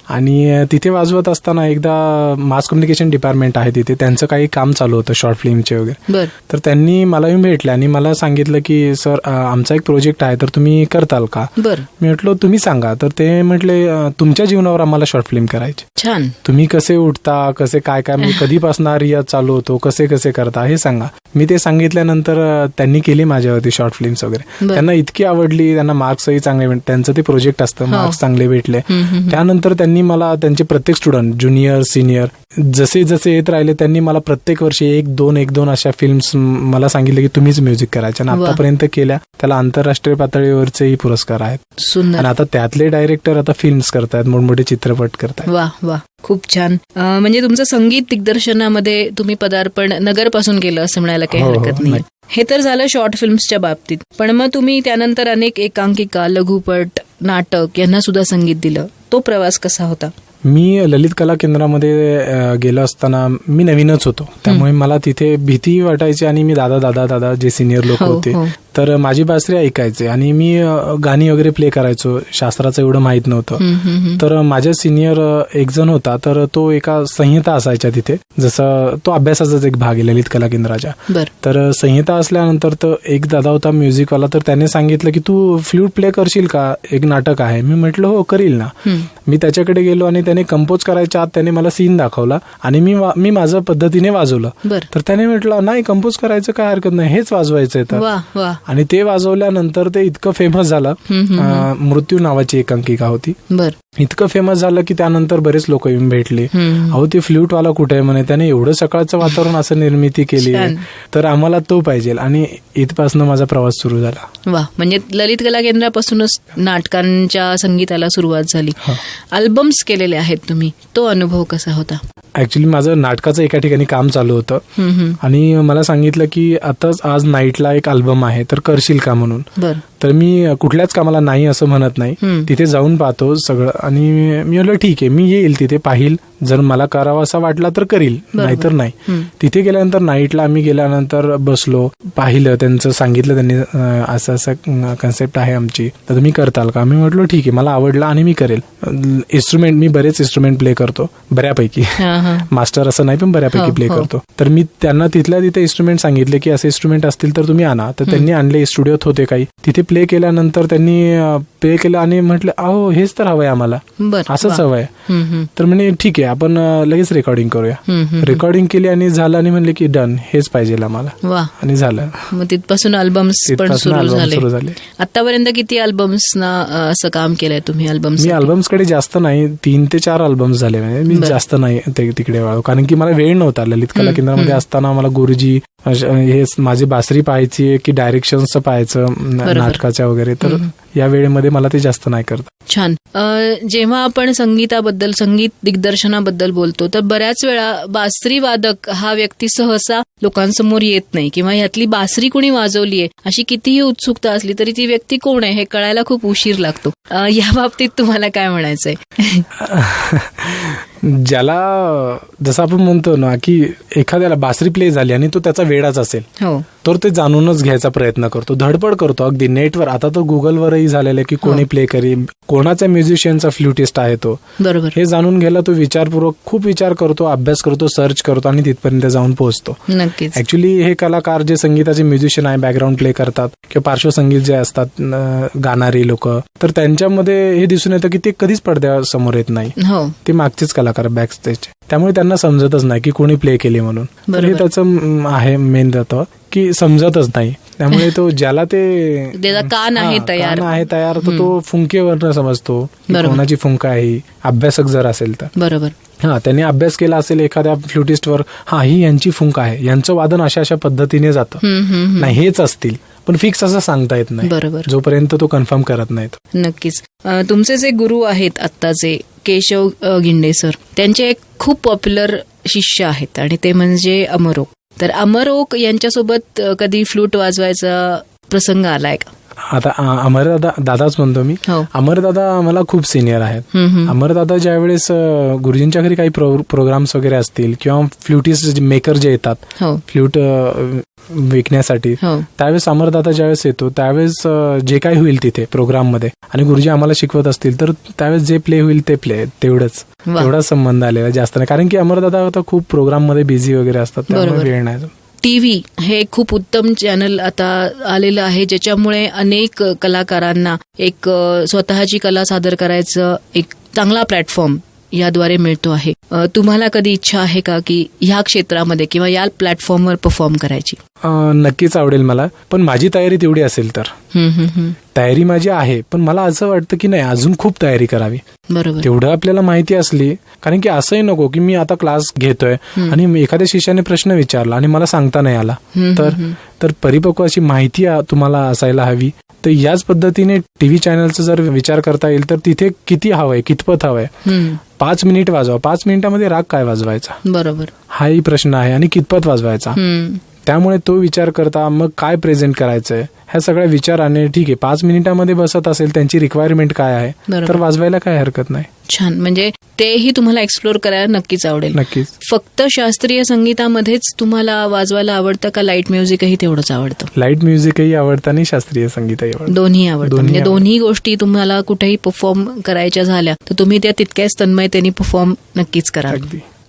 आणि तिथे वाजवत असताना एकदा मास कम्युनिकेशन डिपार्टमेंट आहे तिथे, त्यांचं काही काम चालू होतं शॉर्ट फिल्मचे वगैरे. तर त्यांनी मला येऊन भेटले आणि मला सांगितलं की सर आमचा एक प्रोजेक्ट आहे तर तुम्ही करताल का? मी म्हटलं तुम्ही सांगा. तर ते म्हटले तुमच्या जीवनावर आम्हाला शॉर्ट फिल्म करायची. छान. तुम्ही कसे उठता, कसे काय काय, कधीपासून रियाज चालू होतो, कसे कसे करता हे सांगा. मी ते सांगितल्यानंतर त्यांनी केली माझ्यावरती शॉर्ट फिल्म्स वगैरे. त्यांना इतकी आवडली, त्यांना मार्क्सही चांगले भेटले. त्यांचं ते प्रोजेक्ट असतं, मार्क्स चांगले भेटले. त्यानंतर त्यांनी मला त्यांचे प्रत्येक स्टुडंट, ज्युनियर, सिनियर जसे जसे येत राहिले त्यांनी मला प्रत्येक वर्षी 1-2 अशा फिल्म्स मला सांगितले की तुम्हीच म्युझिक करायचे आणि आतापर्यंत केल्या. त्याला आंतरराष्ट्रीय पातळीवरचेही पुरस्कार आहेत. आणि आता त्यातले डायरेक्टर आता फिल्म्स करतायत, मोठमोठे चित्रपट करतायत. वा वा, खूप छान. म्हणजे तुमचं संगीत दिग्दर्शनामध्ये तुम्ही पदार्पण नगरपासून केलं असं म्हणायला काही हरकत नाही. हे तर झालं शॉर्ट फिल्म्सच्या बाबतीत. पण मग तुम्ही त्यानंतर अनेक एकांकिका, लघुपट, नाटक यांना सुद्धा संगीत दिलं. तो प्रवास कसा होता? मी ललित कला केंद्रामध्ये गेलो असताना मी नवीनच होतो, त्यामुळे मला तिथे भीती वाटायची आणि मी दादा जे सिनियर लोक होते तर माझी बासरी ऐकायचे आणि मी गाणी वगैरे प्ले करायचो. शास्त्राचं एवढं माहित नव्हतं. तर माझ्या सिनियर एक जण होता, तर तो एका संहिता असायच्या तिथे, जसं तो अभ्यासाचाच एक भाग आहे ललित कला केंद्राच्या. तर संहिता असल्यानंतर तर एक दादा होता म्युझिकवाला, तर त्याने सांगितलं की तू फ्लूट प्ले करशील का, एक नाटक आहे. मी म्हटलं हो करील ना. मी त्याच्याकडे गेलो आणि त्याने कंपोज करायच्या आत त्याने मला सीन दाखवला आणि मी माझ्या पद्धतीने वाजवलं. तर त्याने म्हटलं नाही, कंपोज करायचं काय हरकत नाही, हेच वाजवायचंय. तर आणि ते वाजवल्यानंतर ते इतकं फेमस झालं. मृत्यू नावाची एकांकिका होती. इतकं फेमस झालं की त्यानंतर बरेच लोक येऊन भेटले. अहो ते फ्लूट वाला कुठे आहे म्हणे, त्याने एवढं सकाळचं वातावरण असं निर्मिती केली, तर आम्हाला तो पाहिजे. आणि इथपासून माझा प्रवास सुरू झाला. वा, म्हणजे ललित कला केंद्रापासूनच नाटकांच्या संगीताला सुरुवात झाली. अल्बम्स केलेले आहेत तुम्ही, तो अनुभव कसा होता? ऍक्च्युली माझं नाटकाचं एका ठिकाणी काम चालू होतं आणि मला सांगितलं की आताच आज नाईटला एक अल्बम आहे तर करशील का म्हणून. तर मी कुठल्याच कामाला नाही असं म्हणत नाही, तिथे जाऊन पाहतो सगळं. आणि मी म्हटलं ठीक आहे, मी येईल तिथे, पाहिल, जर मला करावा असा वाटला तर करील, नाहीतर नाही. तिथे गेल्यानंतर नाईटला आम्ही गेल्यानंतर बसलो, पाहिलं, त्यांचं सांगितलं त्यांनी असं असं कन्सेप्ट आहे आमची, तर तुम्ही करताल का? मी म्हटलं ठीक आहे, मला आवडलं आणि मी करेल. इन्स्ट्रुमेंट मी बरेच इन्स्ट्रुमेंट प्ले करतो, बऱ्यापैकी, मास्टर असं नाही पण बऱ्यापैकी प्ले करतो. तर मी त्यांना तिथल्या तिथे इन्स्ट्रुमेंट सांगितले की असे इन्स्ट्रुमेंट असतील तर तुम्ही आणा. तर त्यांनी आणले, स्टुडिओत होते काही, तिथे प्ले केल्यानंतर त्यांनी प्ले केलं आणि म्हटलं अहो हेच तर हवंय आम्हाला, बरं, असंच हवंय. तर म्हणे ठीक आहे आपण लगेच रेकॉर्डिंग करूया. रेकॉर्डिंग केली आणि झालं आणि म्हणले की डन, हेच पाहिजे आम्हाला, वा. आणि झालं. मग तिथपासून अल्बम्स पण सुरू झाले. आतापर्यंत किती अल्बम्स ना असं काम केलंय तुम्ही अल्बम्स? मी अल्बम्सकडे जास्त नाही, 3 ते 4 अल्बम्स झाले. म्हणजे मी जास्त नाही तिकडे वाळू, कारण की मला वेळ नव्हता. ललित कला केंद्रामध्ये असताना मला गुरुजी हे माझी बासरी पाहायची की डायरेक्शन्सचं पाहायचं नाटकाच्या वगैरे, तर या वेळेमध्ये मला ते जास्त नाही करत. छान. जेव्हा आपण संगीताबद्दल, संगीत दिग्दर्शनाबद्दल बोलतो तर बऱ्याच वेळा बासरी वादक हा व्यक्ती सहसा लोकांसमोर येत नाही, किंवा ह्यातली बासरी कोणी वाजवलीये अशी कितीही उत्सुकता असली तरी ती व्यक्ती कोण आहे हे कळायला खूप उशीर लागतो. या बाबतीत तुम्हाला काय म्हणायचंय? ज्याला जसं आपण म्हणतो ना की एखाद्याला बासरी प्ले झाली आणि तो त्याचा वेडाच असेल, तर ते जाणूनच घ्यायचा प्रयत्न करतो, धडपड करतो. अगदी नेटवर आता तर गुगलवरही झालेलं आहे की कोणी प्ले करीन, कोणाचा म्युझिशियनचा फ्लुटिस्ट आहे तो, बरोबर, हे जाणून घ्यायला तो विचारपूर्वक खूप विचार करतो, अभ्यास करतो, सर्च करतो आणि तिथपर्यंत जाऊन पोहोचतो. नक्कीच. ऍक्च्युली हे कलाकार जे संगीताचे म्युझिशियन आहे, बॅकग्राऊंड प्ले करतात किंवा पार्श्वसंगीत जे असतात गाणारी लोक, तर त्यांच्यामध्ये हे दिसून येतं की ते कधीच पडद्यासमोर येत नाही, ते मागचेच कलाकार बॅक स्टेजचे. त्यामुळे त्यांना समजतच नाही की कोणी प्ले केली म्हणून. हे त्याचं आहे मेन तत्व की समजतच नाही. त्यामुळे तो ज्याला ते कान आहे तयार तर तो फुंकेवरनं समजतो कोणाची फुंका आहे, अभ्यासक जर असेल तर. बरोबर. त्यांनी अभ्यास केला असेल एखाद्या फ्लुटिस्टवर, ही यांची फुंका आहे, यांचं वादन अशा अशा पद्धतीने जातं, नाही हेच असतील, पण फिक्स असं सांगता येत नाही. बरोबर. जोपर्यंत तो कन्फर्म करत नाहीत. नक्कीच. तुमचे जे गुरु आहेत आत्ताचे केशव गिंडे सर, त्यांचे एक खूप पॉप्युलर शिष्य आहेत आणि ते म्हणजे अमर ओक. तर अमर ओक यांच्यासोबत कधी फ्लूट वाजवायचा प्रसंग आलाय का? आता दादाच म्हणतो मी. अमरदादा मला खूप सिनियर आहेत. अमरदादा ज्यावेळेस गुरुजींच्या घरी काही प्रोग्राम्स वगैरे असतील किंवा फ्लुटिस्ट मेकर जे येतात फ्लूट विकण्यासाठी, त्यावेळेस अमरदादा ज्यावेळेस येतो त्यावेळेस जे काही होईल तिथे प्रोग्राम मध्ये आणि गुरुजी आम्हाला शिकवत असतील तर त्यावेळेस जे प्ले होईल ते प्ले, तेवढाच संबंध आलेला, जास्त नाही. कारण की अमरदादा आता खूप प्रोग्राम मध्ये बिझी वगैरे असतात, त्यामुळे वेळ नाही. टीव्ही हे खूप उत्तम चॅनल आता आलेलं आहे, ज्याच्यामुळे अनेक कलाकारांना एक स्वतःची कला सादर करायचं एक चांगला प्लॅटफॉर्म याद्वारे मिळतो आहे. तुम्हाला कधी इच्छा आहे का की ह्या क्षेत्रामध्ये किंवा या प्लॅटफॉर्मवर परफॉर्म करायची? नक्कीच आवडेल मला, पण माझी तयारी तेवढी असेल तर. तयारी माझी आहे, पण मला असं वाटतं की नाही, अजून खूप तयारी करावी. बरोबर. तेवढं आपल्याला माहिती असली, कारण की असंही नको की मी आता क्लास घेतोय आणि एखाद्या शिष्याने प्रश्न विचारला आणि मला सांगता नाही आला, तर परिपक्व अशी माहिती तुम्हाला असायला हवी. तर याच पद्धतीने टीव्ही चॅनलचा जर विचार करता येईल तर तिथे किती हवंय, कितपत हवंय. 5 मिनिट वाजवा, 5 मिनिटामध्ये राग काय वाजवायचा, बरोबर, हाही प्रश्न आहे, आणि कितपत वाजवायचा. त्यामुळे तो विचार करता मग काय प्रेझेंट करायचंय ह्या सगळ्या विचाराने, ठीक आहे 5 मिनिटांमध्ये बसत असेल, त्यांची रिक्वायरमेंट काय आहे, तर वाजवायला काय हरकत नाही. छान. म्हणजे तेही तुम्हाला एक्सप्लोर करायला नक्कीच आवडेल. नक्कीच. फक्त शास्त्रीय संगीतामध्येच तुम्हाला वाजवायला आवडतं का लाईट म्युझिकही तेवढंच आवडतं? लाईट म्युझिकही आवडतं आणि शास्त्रीय संगीतही आवडतं. दोन्ही आवडतं. म्हणजे दोन्ही गोष्टी तुम्हाला कुठेही परफॉर्म करायच्या झाल्या तर तुम्ही त्या तितक्याच तन्मयतेने परफॉर्म नक्कीच करा.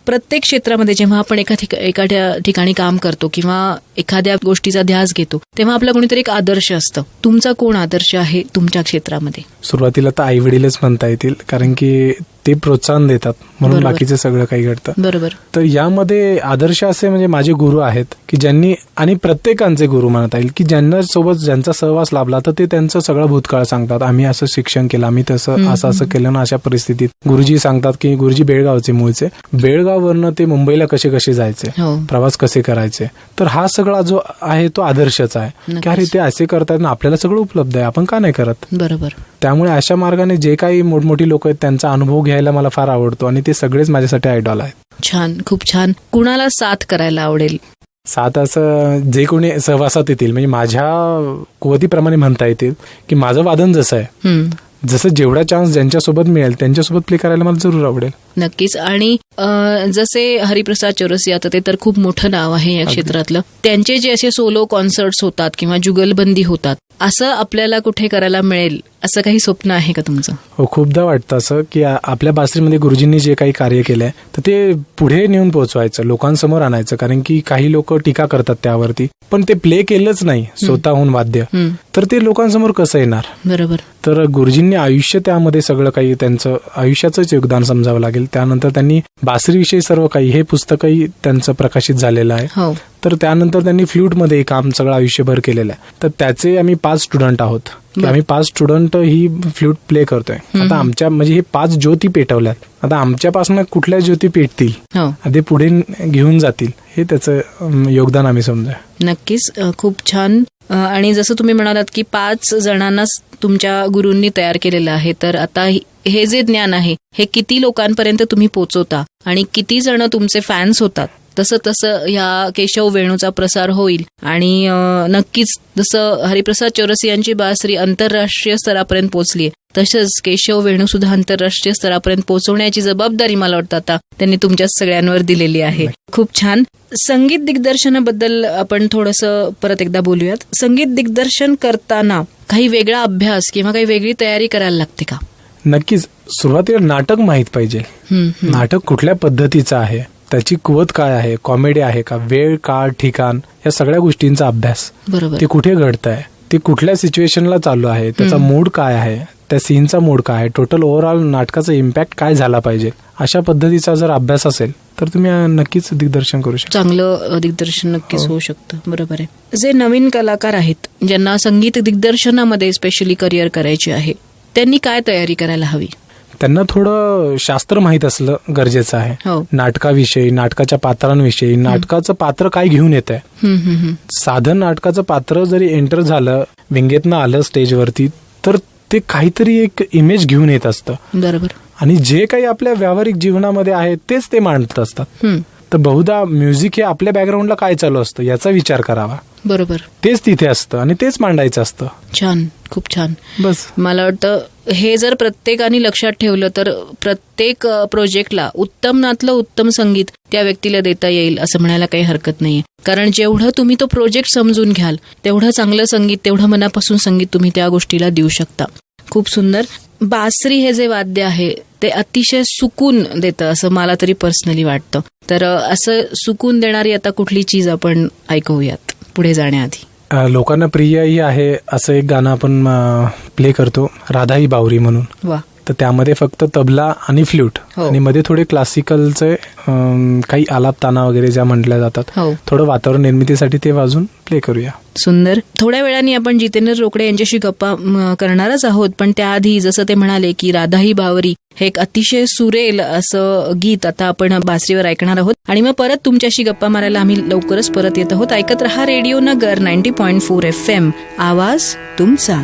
प्रत्येक क्षेत्रामध्ये जेव्हा आपण एखाद्या ठिकाणी काम करतो किंवा एखाद्या गोष्टीचा ध्यास घेतो तेव्हा आपला कोणीतरी एक आदर्श असतं. तुमचा कोण आदर्श आहे तुमच्या क्षेत्रामध्ये? सुरुवातीला तर आई वडीलच म्हणता येतील, कारण की ते प्रोत्साहन देतात म्हणून बाकीचं सगळं काही घडतं. बरोबर. तर यामध्ये आदर्श असे म्हणजे माझे गुरु आहेत की ज्यांनी, आणि प्रत्येकांचे गुरु म्हणता येईल की ज्यांना सोबत ज्यांचा सहवास लाभला तर ते त्यांचं सगळं भूतकाळ सांगतात. आम्ही असं शिक्षण केलं, आम्ही तसं असं केलं ना, अशा परिस्थितीत. गुरुजी सांगतात की गुरुजी बेळगावचे मूळचे, बेळगाववरनं ते मुंबईला कसे जायचे, प्रवास कसे करायचे. तर हा सगळा जो आहे तो आदर्शच आहे की अरे ते असे करतात ना, आपल्याला सगळं उपलब्ध आहे, आपण का नाही करत. बरोबर. त्यामुळे अशा मार्गाने जे काही मोठमोठी लोक आहेत त्यांचा अनुभव घ्यायला मला फार आवडतो आणि ते सगळेच माझ्यासाठी आयडॉल आहेत. छान, खूप छान. कुणाला साथ करायला आवडेल? साथ असं जे कोणी सहवासात येतील, म्हणजे माझ्या कुवतीप्रमाणे म्हणता येतील की माझं वादन जसं आहे, जसं जेवढा चान्स ज्यांच्यासोबत मिळेल त्यांच्यासोबत प्ले करायला मला जरूर आवडेल. नक्कीच. आणि जसे हरिप्रसाद चौरसिया ते तर खूप मोठं नाव आहे या क्षेत्रातलं, त्यांचे जे असे सोलो कॉन्सर्ट्स होतात किंवा जुगलबंदी होतात, असं आपल्याला कुठे करायला मिळेल असं काही स्वप्न आहे का तुमचं? हो, खूपदा वाटतं असं की आपल्या बासरीमध्ये गुरुजींनी जे काही कार्य केलंय तर ते पुढे नेऊन पोहोचवायचं, लोकांसमोर आणायचं. कारण की काही लोक टीका करतात त्यावरती, पण ते प्ले केलंच नाही स्वतःहून वाद्य, तर ते लोकांसमोर कसं येणार? बरोबर. तर गुरुजींनी आयुष्य त्यामध्ये सगळं काही त्यांचं आयुष्याचंच योगदान समजावं लागेल. त्यानंतर त्यांनी बासरीविषयी सर्व काही, हे पुस्तकही त्यांचं प्रकाशित झालेलं आहे. हो. तर त्यानंतर त्यांनी फ्लूटमध्ये काम सगळं आयुष्यभर केलेलं आहे. तर त्याचे आम्ही 5 स्टुडंट आहोत. आम्ही 5 स्टुडंट ही फ्लूट प्ले करतोय. आता आमच्या म्हणजे हे 5 ज्योती पेटवल्यात. आता आमच्यापासून कुठल्या ज्योती पेटतील, ते पुढे घेऊन जातील, हे त्याचं योगदान आम्ही समजा. नक्कीच, खूप छान. आणि जसं तुम्ही म्हणालात की 5 जणांना तुमच्या गुरूंनी तयार केलेलं आहे, तर आता हे जे ज्ञान आहे हे किती लोकांपर्यंत तुम्ही पोहोचवता आणि किती जण तुमचे फॅन्स होतात, तसं तसं ह्या केशव वेणूचा प्रसार होईल. आणि नक्कीच जसं हरिप्रसाद चौरसी यांची बासरी आंतरराष्ट्रीय स्तरापर्यंत पोहोचलीय, तसंच केशव वेणू सुद्धा आंतरराष्ट्रीय स्तरापर्यंत पोहोचवण्याची जबाबदारी मला वाटतं आता त्यांनी तुमच्या सगळ्यांवर दिलेली आहे. खूप छान. संगीत दिग्दर्शनाबद्दल आपण थोडंसं परत एकदा बोलूयात. संगीत दिग्दर्शन करताना काही वेगळा अभ्यास किंवा काही वेगळी तयारी करायला लागते का? नक्कीच. सुरुवातीला नाटक माहित पाहिजे. नाटक कुठल्या पद्धतीचं आहे, त्याची कुवत काय आहे, कॉमेडी आहे का, वेळ, काळ, ठिकाण, या सगळ्या गोष्टींचा अभ्यास. बरोबर. ते कुठे घडतंय, ते कुठल्या सिच्युएशनला चालू आहे, त्याचा मूड काय आहे, त्या सीनचा मूड काय आहे, टोटल ओव्हरऑल नाटकाचा इम्पॅक्ट काय झाला पाहिजे, अशा पद्धतीचा जर अभ्यास असेल तर तुम्ही नक्कीच दिग्दर्शन करू शकता. चांगलं दिग्दर्शन नक्कीच होऊ शकतं. बरोबर आहे. जे नवीन कलाकार आहेत, ज्यांना संगीत दिग्दर्शनामध्ये स्पेशली करिअर करायचे आहे, त्यांनी काय तयारी करायला हवी? त्यांना थोडं शास्त्र माहित असलं गरजेचं आहे. नाटकाविषयी, नाटकाच्या पात्रांविषयी, नाटकाचं पात्र काय घेऊन येत आहे. साधं नाटकाचं पात्र जरी एंटर झालं, विंगेतनं आलं स्टेजवरती, तर ते काहीतरी एक इमेज घेऊन येत असतं. बरोबर. आणि जे काही आपल्या व्यावहारिक जीवनामध्ये आहे तेच ते मांडत असतात. तर बहुधा म्युझिक हे आपल्या बॅकग्राऊंडला काय चालू असतं याचा विचार करावा. बरोबर. तेच तिथे असतं आणि तेच मांडायचं असतं. छान, खूप छान. बस मला वाटतं हे जर प्रत्येकाने लक्षात ठेवलं तर प्रत्येक प्रोजेक्टला उत्तमातलं उत्तम संगीत त्या व्यक्तीला देता येईल असं म्हणायला काही हरकत नाहीये. कारण जेवढं तुम्ही तो प्रोजेक्ट समजून घ्याल तेवढं चांगलं संगीत, तेवढं मनापासून संगीत तुम्ही त्या गोष्टीला देऊ शकता. खूप सुंदर. बासरी हे जे वाद्य आहे ते अतिशय सुकून देतं असं मला तरी पर्सनली वाटतं. तर असं सुकून देणारी आता कुठली चीज आपण ऐकूयात पुढे जाण्याआधी? लोकांना प्रियही आहे असं एक गाणं आपण प्ले करतो, राधा ही बावरी म्हणून. वा. तर त्यामध्ये फक्त तबला आणि फ्लूट आणि मध्ये थोडे क्लासिकलचे काही आलाप ताना वगैरे ज्या म्हटल्या जातात, थोडं वातावरण निर्मितीसाठी ते वाजून प्ले करूया. सुंदर. थोड्या वेळाने आपण जितेंद्र रोकडे यांच्याशी गप्पा करणारच आहोत, पण त्याआधी जसं ते म्हणाले की राधा ही बावरी हे एक अतिशय सुरेल असं गीत आता आपण बासरीवर ऐकणार आहोत आणि मग परत तुमच्याशी गप्पा मारायला आम्ही लवकरच परत येत आहोत. ऐकत रहा रेडिओ नगर 90.4 FM, आवाज तुमचा.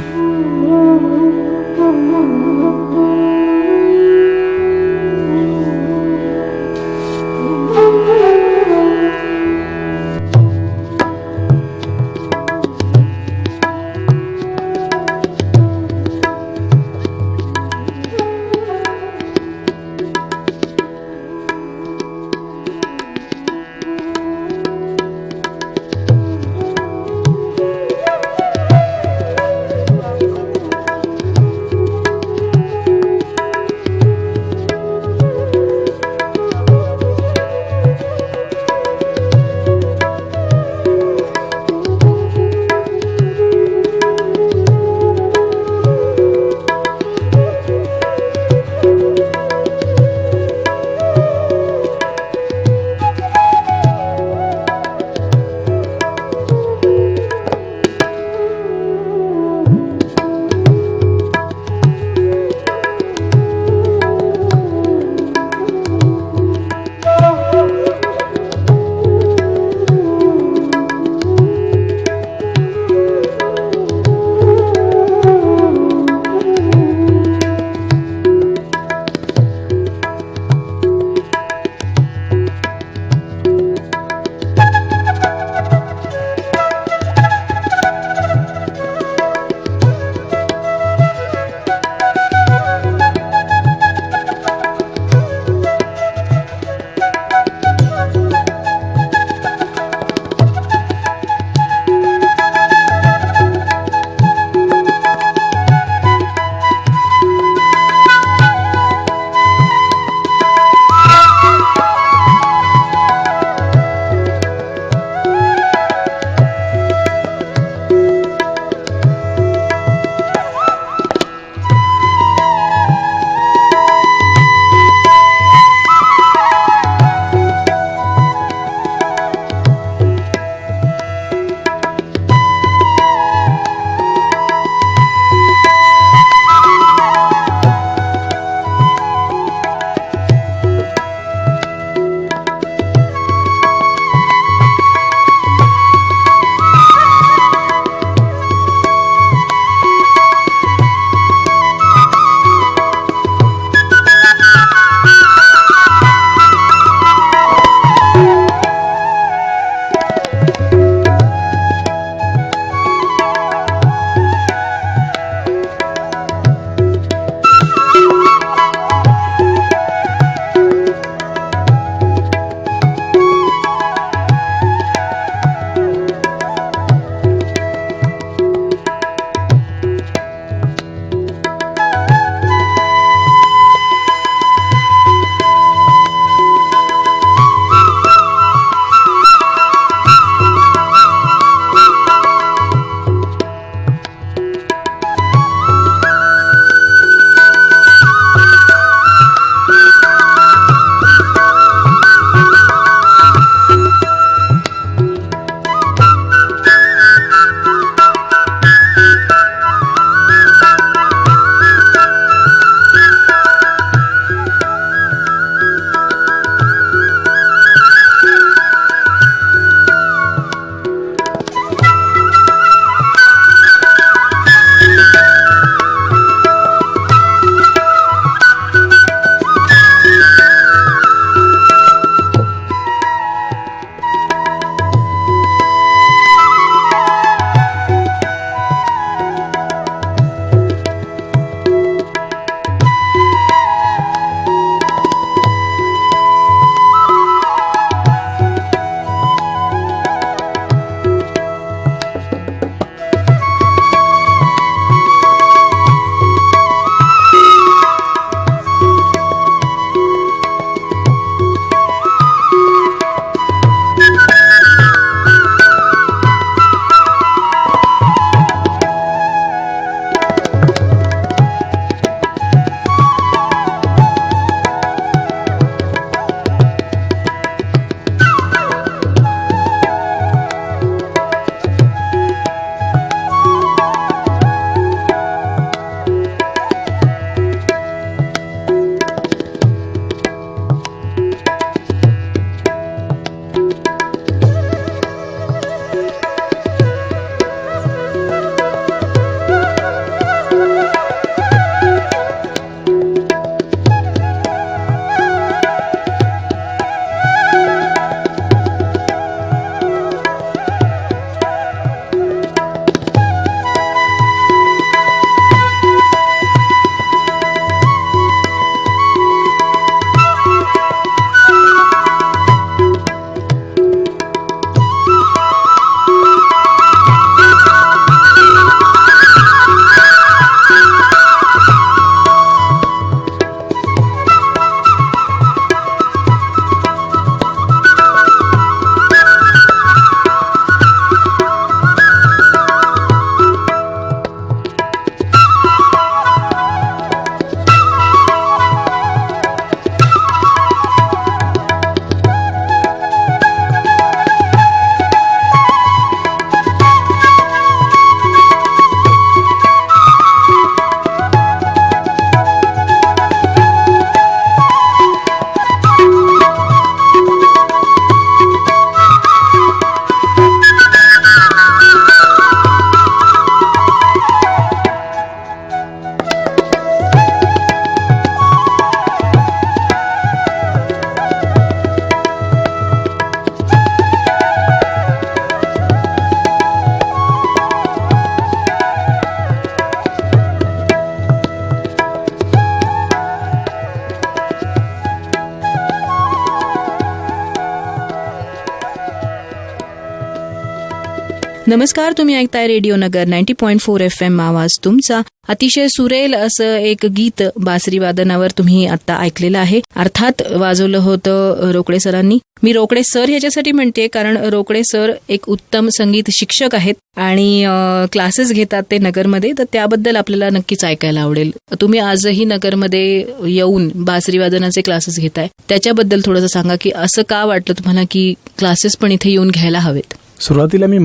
नमस्कार, तुम्ही ऐकताय रेडिओ नगर 90.4 FM आवाज तुमचा. अतिशय सुरेल असं एक गीत बासरी वादनावर तुम्ही आता ऐकलेलं आहे. अर्थात वाजवलं होतं रोकडे सरांनी. मी रोकडे सर ह्याच्यासाठी म्हणते कारण रोकडे सर एक उत्तम संगीत शिक्षक आहेत आणि क्लासेस घेतात ते नगरमध्ये, तर त्याबद्दल आपल्याला नक्कीच ऐकायला आवडेल. तुम्ही आजही नगरमध्ये येऊन बासरी वादनाचे क्लासेस घेताय, त्याच्याबद्दल थोडंसं सांगा की असं का वाटलं तुम्हाला की क्लासेस पण इथे येऊन घ्यायला हवेत. सुरुवातीला मी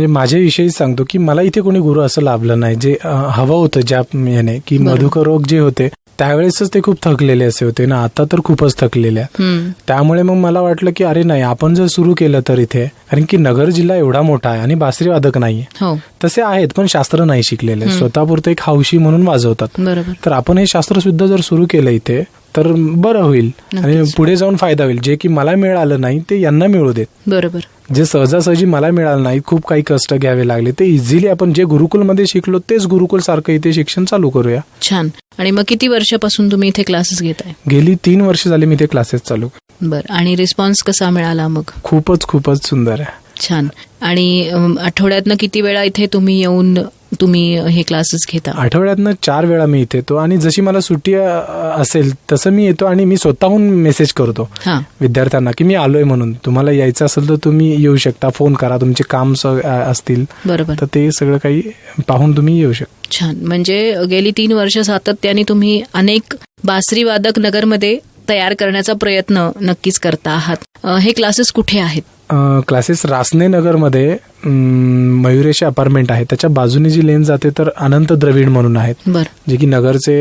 माझ्याविषयी सांगतो की मला इथे कोणी गुरु असं लाभलं नाही जे हवं होतं ज्या याने की मधुकरोग जे होते त्यावेळेसच ते खूप थकलेले असे होते ना, आता तर खूपच थकलेले आहे. त्यामुळे मग मला वाटलं की अरे नाही, आपण जर सुरू केलं तर इथे, कारण की नगर जिल्हा एवढा मोठा आहे आणि बासरी वादक नाहीये, तसे आहेत पण शास्त्र नाही शिकलेले, स्वतःपुरतं एक हौशी म्हणून वाजवतात. तर आपण हे शास्त्र सुद्धा जर सुरू केलं इथे तर बरं होईल आणि पुढे जाऊन फायदा होईल. जे की मला मिळालं नाही ते यांना मिळू देत. बरोबर. जे सहजासहजी मला मिळालं नाही, खूप काही कष्ट घ्यावे लागले, ते इझिली आपण जे गुरुकुलमध्ये शिकलो तेच गुरुकुल सारखं इथे शिक्षण चालू करूया. छान. आणि मग किती वर्षापासून तुम्ही इथे क्लासेस घेताय? गेली 3 वर्ष झाली मी इथे क्लासेस चालू. बरं. आणि रिस्पॉन्स कसा मिळाला मग? खूपच सुंदर आहे. छान. आणि आठवड्यातनं किती वेळा इथे तुम्ही येऊन तुम्ही हे क्लासेस घेता? आठवड्यातनं 4 वेळा मी इथे येतो आणि जशी मला सुट्टी असेल तसं मी येतो आणि मी स्वतःहून मेसेज करतो विद्यार्थ्यांना की मी आलोय म्हणून. तुम्हाला यायचं असेल तर तुम्ही येऊ शकता, फोन करा, तुमचे काम असतील बरोबर तर ते सगळं काही पाहून तुम्ही येऊ शकता. छान. म्हणजे गेली 3 वर्ष सातत्याने तुम्ही अनेक बासरी वादक नगरमध्ये तयार करण्याचा प्रयत्न नक्कीच करता आहात. हे क्लासेस कुठे आहेत? क्लासेस रासने नगरमध्ये मयुरेश अपार्टमेंट आहे, त्याच्या बाजूने जी लेन जाते तर अनंत द्रविड म्हणून आहेत, जे की नगरचे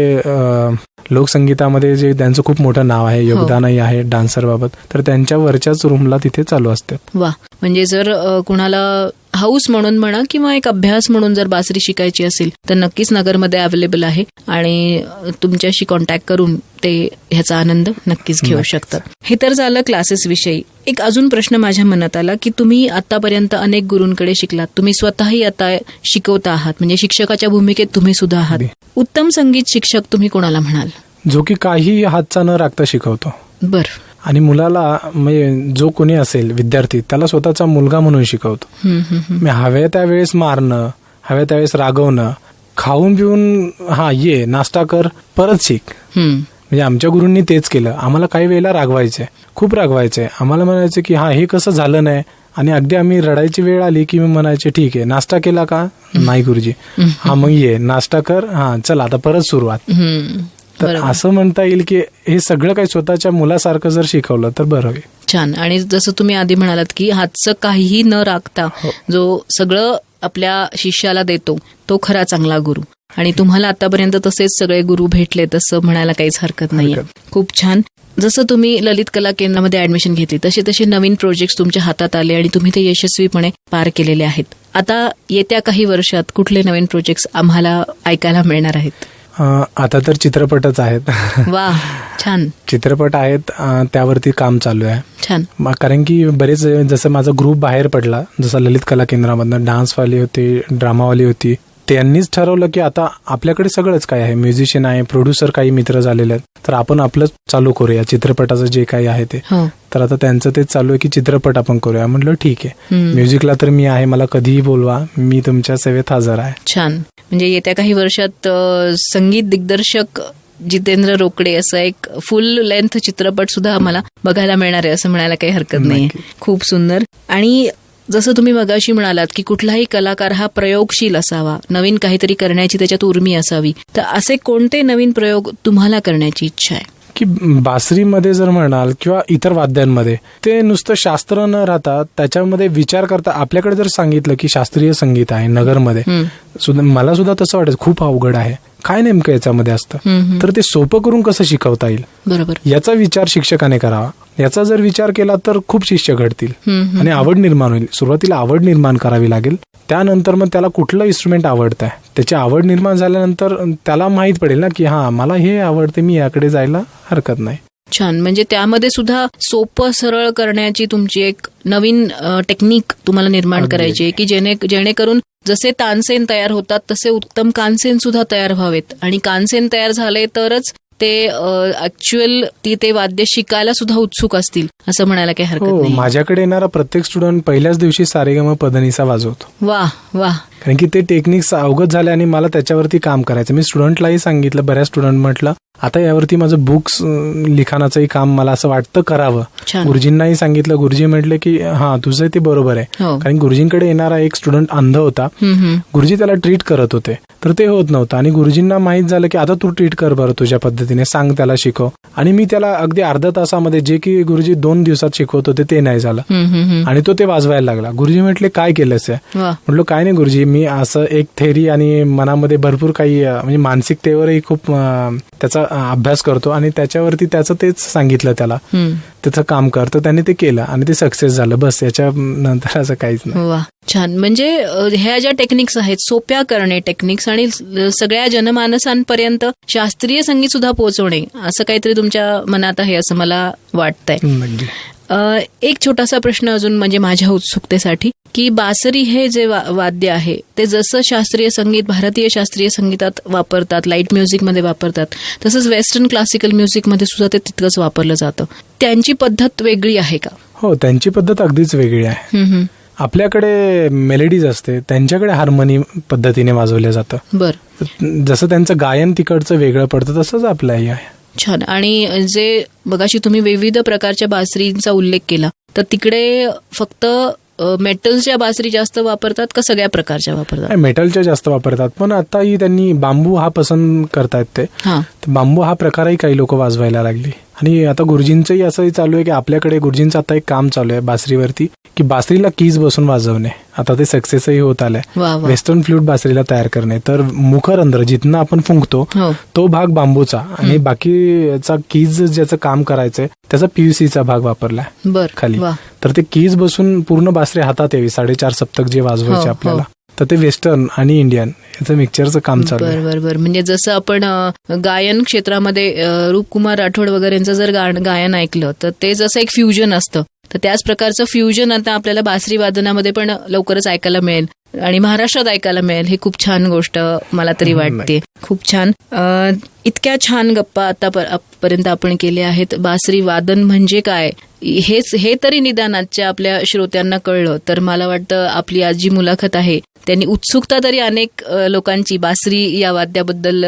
लोकसंगीतामध्ये जे त्यांचं खूप मोठं नाव आहे, योगदानही आहे डान्सर बाबत, तर त्यांच्या वरच्याच रूमला तिथे चालू असते. वा. म्हणजे जर कुणाला हाऊस म्हणून म्हणा किंवा एक अभ्यास म्हणून जर बासरी शिकायची असेल तर नक्कीच नगरमध्ये अवेलेबल आहे आणि तुमच्याशी कॉन्टॅक्ट करून ते ह्याचा आनंद नक्कीच घेऊ शकतात. हे तर झालं क्लासेस विषयी. एक अजून प्रश्न माझ्या मनात आला की तुम्ही आतापर्यंत अनेक गुरूंकडे शिकलात, तुम्ही स्वतःही आता शिकवता आहात, म्हणजे शिक्षकाच्या भूमिकेत तुम्ही सुद्धा आहात. उत्तम संगीत शिक्षक तुम्ही कोणाला म्हणाल? जो की काही हातचा न राखता शिकवतो. बरं. आणि मुलाला म्हणजे जो कोणी असेल विद्यार्थी त्याला स्वतःचा मुलगा म्हणून शिकवतो. हव्या त्यावेळेस मारणं, हव्या त्यावेळेस रागवणं, खाऊन पिऊन ये नाश्ता कर परत शिक. म्हणजे आमच्या गुरूंनी तेच केलं. आम्हाला काही वेळेला रागवायचे, खूप रागवायचे. आम्हाला म्हणायचे की हे कसं झालं नाही, आणि अगदी आम्ही रडायची वेळ आली की मी म्हणायचे ठीक आहे नाश्ता केला का? नाही गुरुजी. मग ये नाश्ता कर, चला आता परत सुरुवात. तर असं म्हणता येईल की हे सगळं काही स्वतःच्या मुलासारखं जर शिकवलं तर बरं होईल. छान. आणि जसं तुम्ही आधी म्हणालात की हातचं काहीही न राखता जो सगळं आपल्या शिष्याला देतो तो खरा चांगला गुरु. आणि तुम्हाला आतापर्यंत तसेच सगळे गुरु भेटले तसं म्हणायला काहीच हरकत नाहीये. खूप छान. जसं तुम्ही ललित कला केंद्रामध्ये ऍडमिशन घेतली तसे नवीन प्रोजेक्ट तुमच्या हातात आले आणि तुम्ही ते यशस्वीपणे पार केलेले आहेत. आता येत्या काही वर्षात कुठले नवीन प्रोजेक्ट्स आम्हाला ऐकायला मिळणार आहेत? आता तर चित्रपटच आहेत. वा. छान. चित्रपट आहेत, त्यावरती काम चालू आहे. छान. कारण की बरेच जसं माझा ग्रुप बाहेर पडला, जसं ललित कला केंद्रामधनं डान्सवाली होती, ड्रामावाली होती, त्यांनीच ठरवलं की आता आपल्याकडे सगळंच काय आहे, म्युझिशियन आहे, प्रोड्युसर काही मित्र झालेले आहेत, तर आपण आपलं चालू करूया चित्रपटाचं जे काही आहे ते. तर आता त्यांचं तेच चालू आहे की चित्रपट आपण करूया. म्हटलं ठीक आहे, म्युझिकला तर मी आहे, मला कधीही बोलवा, मी तुमच्या सेवेत हजर आहे. छान. म्हणजे येत्या काही वर्षात संगीत दिग्दर्शक जितेंद्र रोकडे असं एक फुल लेंथ चित्रपट सुद्धा आम्हाला बघायला मिळणार आहे असं म्हणायला काही हरकत नाही. खूप सुंदर. आणि जसं तुम्ही मगाशी म्हणालात की कुठलाही कलाकार हा प्रयोगशील असावा, नवीन काहीतरी करण्याची त्याच्यात उर्मी असावी, तर असे कोणते नवीन प्रयोग तुम्हाला करण्याची इच्छा आहे? की बासरीमध्ये जर म्हणाल किंवा इतर वाद्यांमध्ये ते नुसतं शास्त्र न राहता त्याच्यामध्ये विचार करता, आपल्याकडे जर सांगितलं की शास्त्रीय संगीत आहे नगरमध्ये सुद्धा, मला सुद्धा तसं वाटत खूप अवघड आहे, काय नेमकं याच्यामध्ये असतं, तर ते सोपं करून कसं शिकवता येईल, बरोबर, याचा विचार शिक्षकाने करावा. याचा जर विचार केला तर खूप शिष्य घडतील आणि आवड निर्माण होईल. सुरुवातीला आवड निर्माण करावी लागेल, त्यानंतर मग त्याला कुठलं इन्स्ट्रुमेंट आवडतंय, त्याची आवड निर्माण झाल्यानंतर त्याला माहित पडेल ना की मला हे आवडते, मी याकडे जायला हरकत नाही. छान. म्हणजे त्यामध्ये सुद्धा सोपं सरळ करण्याची तुमची एक नवीन टेक्निक तुम्हाला निर्माण करायची आहे की जेणेकरून जसे तानसेन तयार होतात तसे उत्तम कानसेन सुद्धा तयार व्हावेत, आणि कानसेन तयार झाले तरच ते ऍक्च्युअल ते वाद्य शिकायला सुद्धा उत्सुक असतील असं म्हणायला काही हरकत हो, नाही. माझ्याकडे येणारा प्रत्येक स्टुडंट पहिल्याच दिवशी सारेगम पदनिसा वाजवतो. वा वा. कारण की ते टेक्निक्स अवगत झाले आणि मला त्याच्यावरती काम करायचं. मी स्टुडंटलाही सांगितलं, बऱ्याच स्टुडंट म्हटलं आता यावरती माझं बुक्स लिखाणाचंही काम मला असं वाटतं करावं. गुरुजींनाही सांगितलं. गुरुजी म्हटले की हा तुझं ते बरोबर आहे. कारण गुरुजींकडे येणारा एक स्टुडंट अंध होता. गुरुजी त्याला ट्रीट करत होते तर ते होत नव्हतं आणि गुरुजींना माहित झालं की आता तू ट्रीट कर बरं तुझ्या पद्धतीने, सांग त्याला, शिकव. आणि मी त्याला अगदी अर्ध्या तासामध्ये जे की गुरुजी 2 दिवसात शिकवत होते ते नाही झालं आणि तो ते वाजवायला लागला. गुरुजी म्हटले काय केलंस आहे? म्हटलं काय नाही गुरुजी, मी असं एक थेरी आणि मनामध्ये भरपूर काही म्हणजे मानसिकतेवरही खूप त्याचा अभ्यास करतो आणि त्याच्यावरती त्याचं तेच सांगितलं त्याला, त्याचं काम कर. तर त्याने ते केलं आणि ते सक्सेस झालं. बस याच्या नंतर असं काहीच नाही. वा, छान. म्हणजे ह्या ज्या टेक्निक्स आहेत, सोप्या करणे टेक्निक्स आणि सगळ्या जनमानसांपर्यंत शास्त्रीय संगीत सुद्धा पोहोचवणे, असं काहीतरी तुमच्या मनात आहे असं मला वाटतंय. एक छोटासा प्रश्न अजून म्हणजे माझ्या उत्सुकतेसाठी, की बासरी हे जे वाद्य आहे ते जसं शास्त्रीय संगीत, भारतीय शास्त्रीय संगीतात वापरतात, लाईट म्युझिकमध्ये वापरतात, तसंच वेस्टर्न क्लासिकल म्युझिकमध्ये सुद्धा ते तितकंच वापरलं जातं. त्यांची पद्धत वेगळी आहे का? हो, त्यांची पद्धत अगदीच वेगळी आहे. आपल्याकडे मेलेडीज असते, त्यांच्याकडे हार्मोनी पद्धतीने वाजवलं जातं. बरं. जसं त्यांचं गायन तिकडचं वेगळं पडतं तसंच आपलंही आहे. छान. आणि जे मगाशी तुम्ही विविध प्रकारच्या बासरींचा उल्लेख केला, तर तिकडे फक्त मेटलच्या बासरी जास्त वापरतात का सगळ्या प्रकारच्या वापरतात? मेटलच्या जास्त वापरतात, पण आताही त्यांनी बांबू हा पसंत करतायत. ते बांबू हा प्रकारही काही लोक वाजवायला लागली. आणि आता गुरुजींचंही असंही चालू आहे की आपल्याकडे गुरुजींचं आता एक काम चालू आहे बासरीवरती, की बासरीला कीज बसून वाजवणे. आता ते सक्सेसही होत आलंय. वेस्टर्न फ्लूट बासरीला तयार करणे. तर मुखरंध्र जिथनं आपण फुंकतो तो भाग बांबूचा आणि बाकीचा कीज ज्याचं काम करायचंय त्याचा पीयूसीचा भाग वापरलाय खाली. तर ते कीज बसून पूर्ण बासरी हातात यावी, 4.5 सप्तक जे वाजवायचे आपल्याला, तर ते वेस्टर्न आणि इंडियन याचं मिक्सचरचं काम चालू आहे. बरोबर. म्हणजे जसं आपण गायन क्षेत्रामध्ये रूपकुमार राठोड वगैरेंचं जर गायन ऐकलं तर ते जसं एक फ्युजन असतं, तर त्याच प्रकारचं फ्युजन आता आपल्याला बासरी वादनामध्ये पण लवकरच ऐकायला मिळेल आणि महाराष्ट्रात ऐकायला मिळेल. ही खूप छान गोष्ट मला तरी वाटते. खूप छान. इतक्या छान गप्पा आतापर्यंत आपण केल्या आहेत. बासरी वादन म्हणजे काय हे तरी निदान आजच्या आपल्या श्रोत्यांना कळलं तर मला वाटतं आपली आज जी मुलाखत आहे त्यांनी उत्सुकता तरी अनेक लोकांची बासरी या वाद्याबद्दल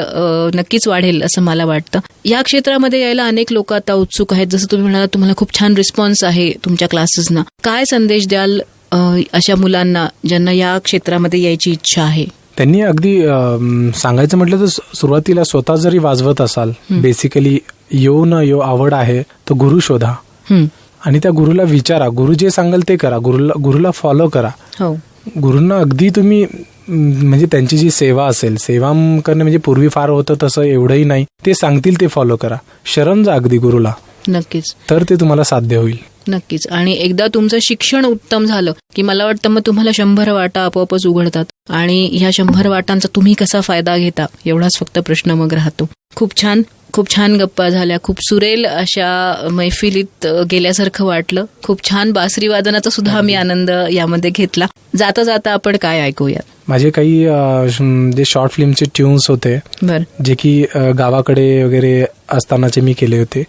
नक्कीच वाढेल असं मला वाटतं. या क्षेत्रामध्ये यायला अनेक लोक आता उत्सुक आहेत. जसं तुम्ही म्हणाला तुम्हाला खूप छान रिस्पॉन्स आहे तुमच्या क्लासेसना. काय संदेश द्याल अशा मुलांना ज्यांना या क्षेत्रामध्ये यायची इच्छा आहे? त्यांनी अगदी सांगायचं म्हटलं तर सुरुवातीला स्वतः जरी वाजवत असाल, बेसिकली येऊ आवड आहे तर गुरु शोधा आणि त्या गुरुला विचारा. गुरु जे सांगाल ते करा, गुरुला फॉलो करा. गुरूंना अगदी तुम्ही म्हणजे त्यांची जी सेवा असेल, सेवा करणे म्हणजे पूर्वी फार होतं तसं एवढंही नाही. ते सांगतील ते फॉलो करा. शरण जा अगदी गुरुला. नक्कीच. तर ते तुम्हाला साध्य होईल. नक्कीच. आणि एकदा तुमचं शिक्षण उत्तम झालं की मला वाटतं मग तुम्हाला 100 वाटा आपोआपच उघडतात आणि ह्या 100 वाटांचा तुम्ही कसा फायदा घेता एवढाच फक्त प्रश्न मग राहतो. खूप छान. खूप छान गप्पा झाल्या. खूप सुरेल अशा मैफिलीत गेल्यासारखं वाटलं. खूप छान बासरी वादनाचा सुद्धा आम्ही आनंद यामध्ये घेतला. जाता जाता आपण काय ऐकूयात? माझे काही जे शॉर्ट फिल्मचे ट्यून्स होते जे की गावाकडे वगैरे असतानाचे मी केले होते,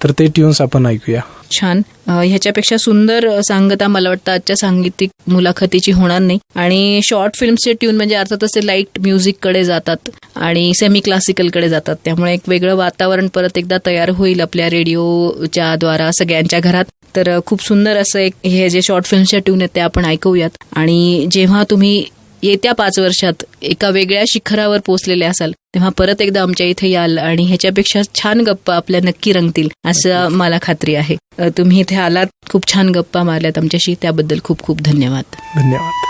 तर ते ट्यून्स आपण ऐकूया. छान. ह्याच्यापेक्षा सुंदर सांगता मला वाटतं आजच्या सांगीतिक मुलाखतीची होणार नाही. आणि शॉर्ट फिल्मचे ट्यून म्हणजे अर्थातच ते लाईट म्युझिककडे जातात आणि सेमी क्लासिकलकडे जातात, त्यामुळे एक वेगळं वातावरण परत एकदा तयार होईल आपल्या रेडिओच्या द्वारा सगळ्यांच्या घरात. तर खूप सुंदर असं एक हे जे शॉर्ट फिल्मचे ट्यून आहेत ते आपण ऐकूयात. आणि जेव्हा तुम्ही येत्या 5 वर्षात एका वेगळ्या शिखरावर पोहोचलेले असाल तेव्हा परत एकदा आमच्या इथे याल आणि ह्याच्यापेक्षा छान गप्पा आपल्या नक्की रंगतील असं मला खात्री आहे. तुम्ही इथे आलात, खूप छान गप्पा मारल्यात आमच्याशी, त्याबद्दल खूप खूप धन्यवाद. धन्यवाद.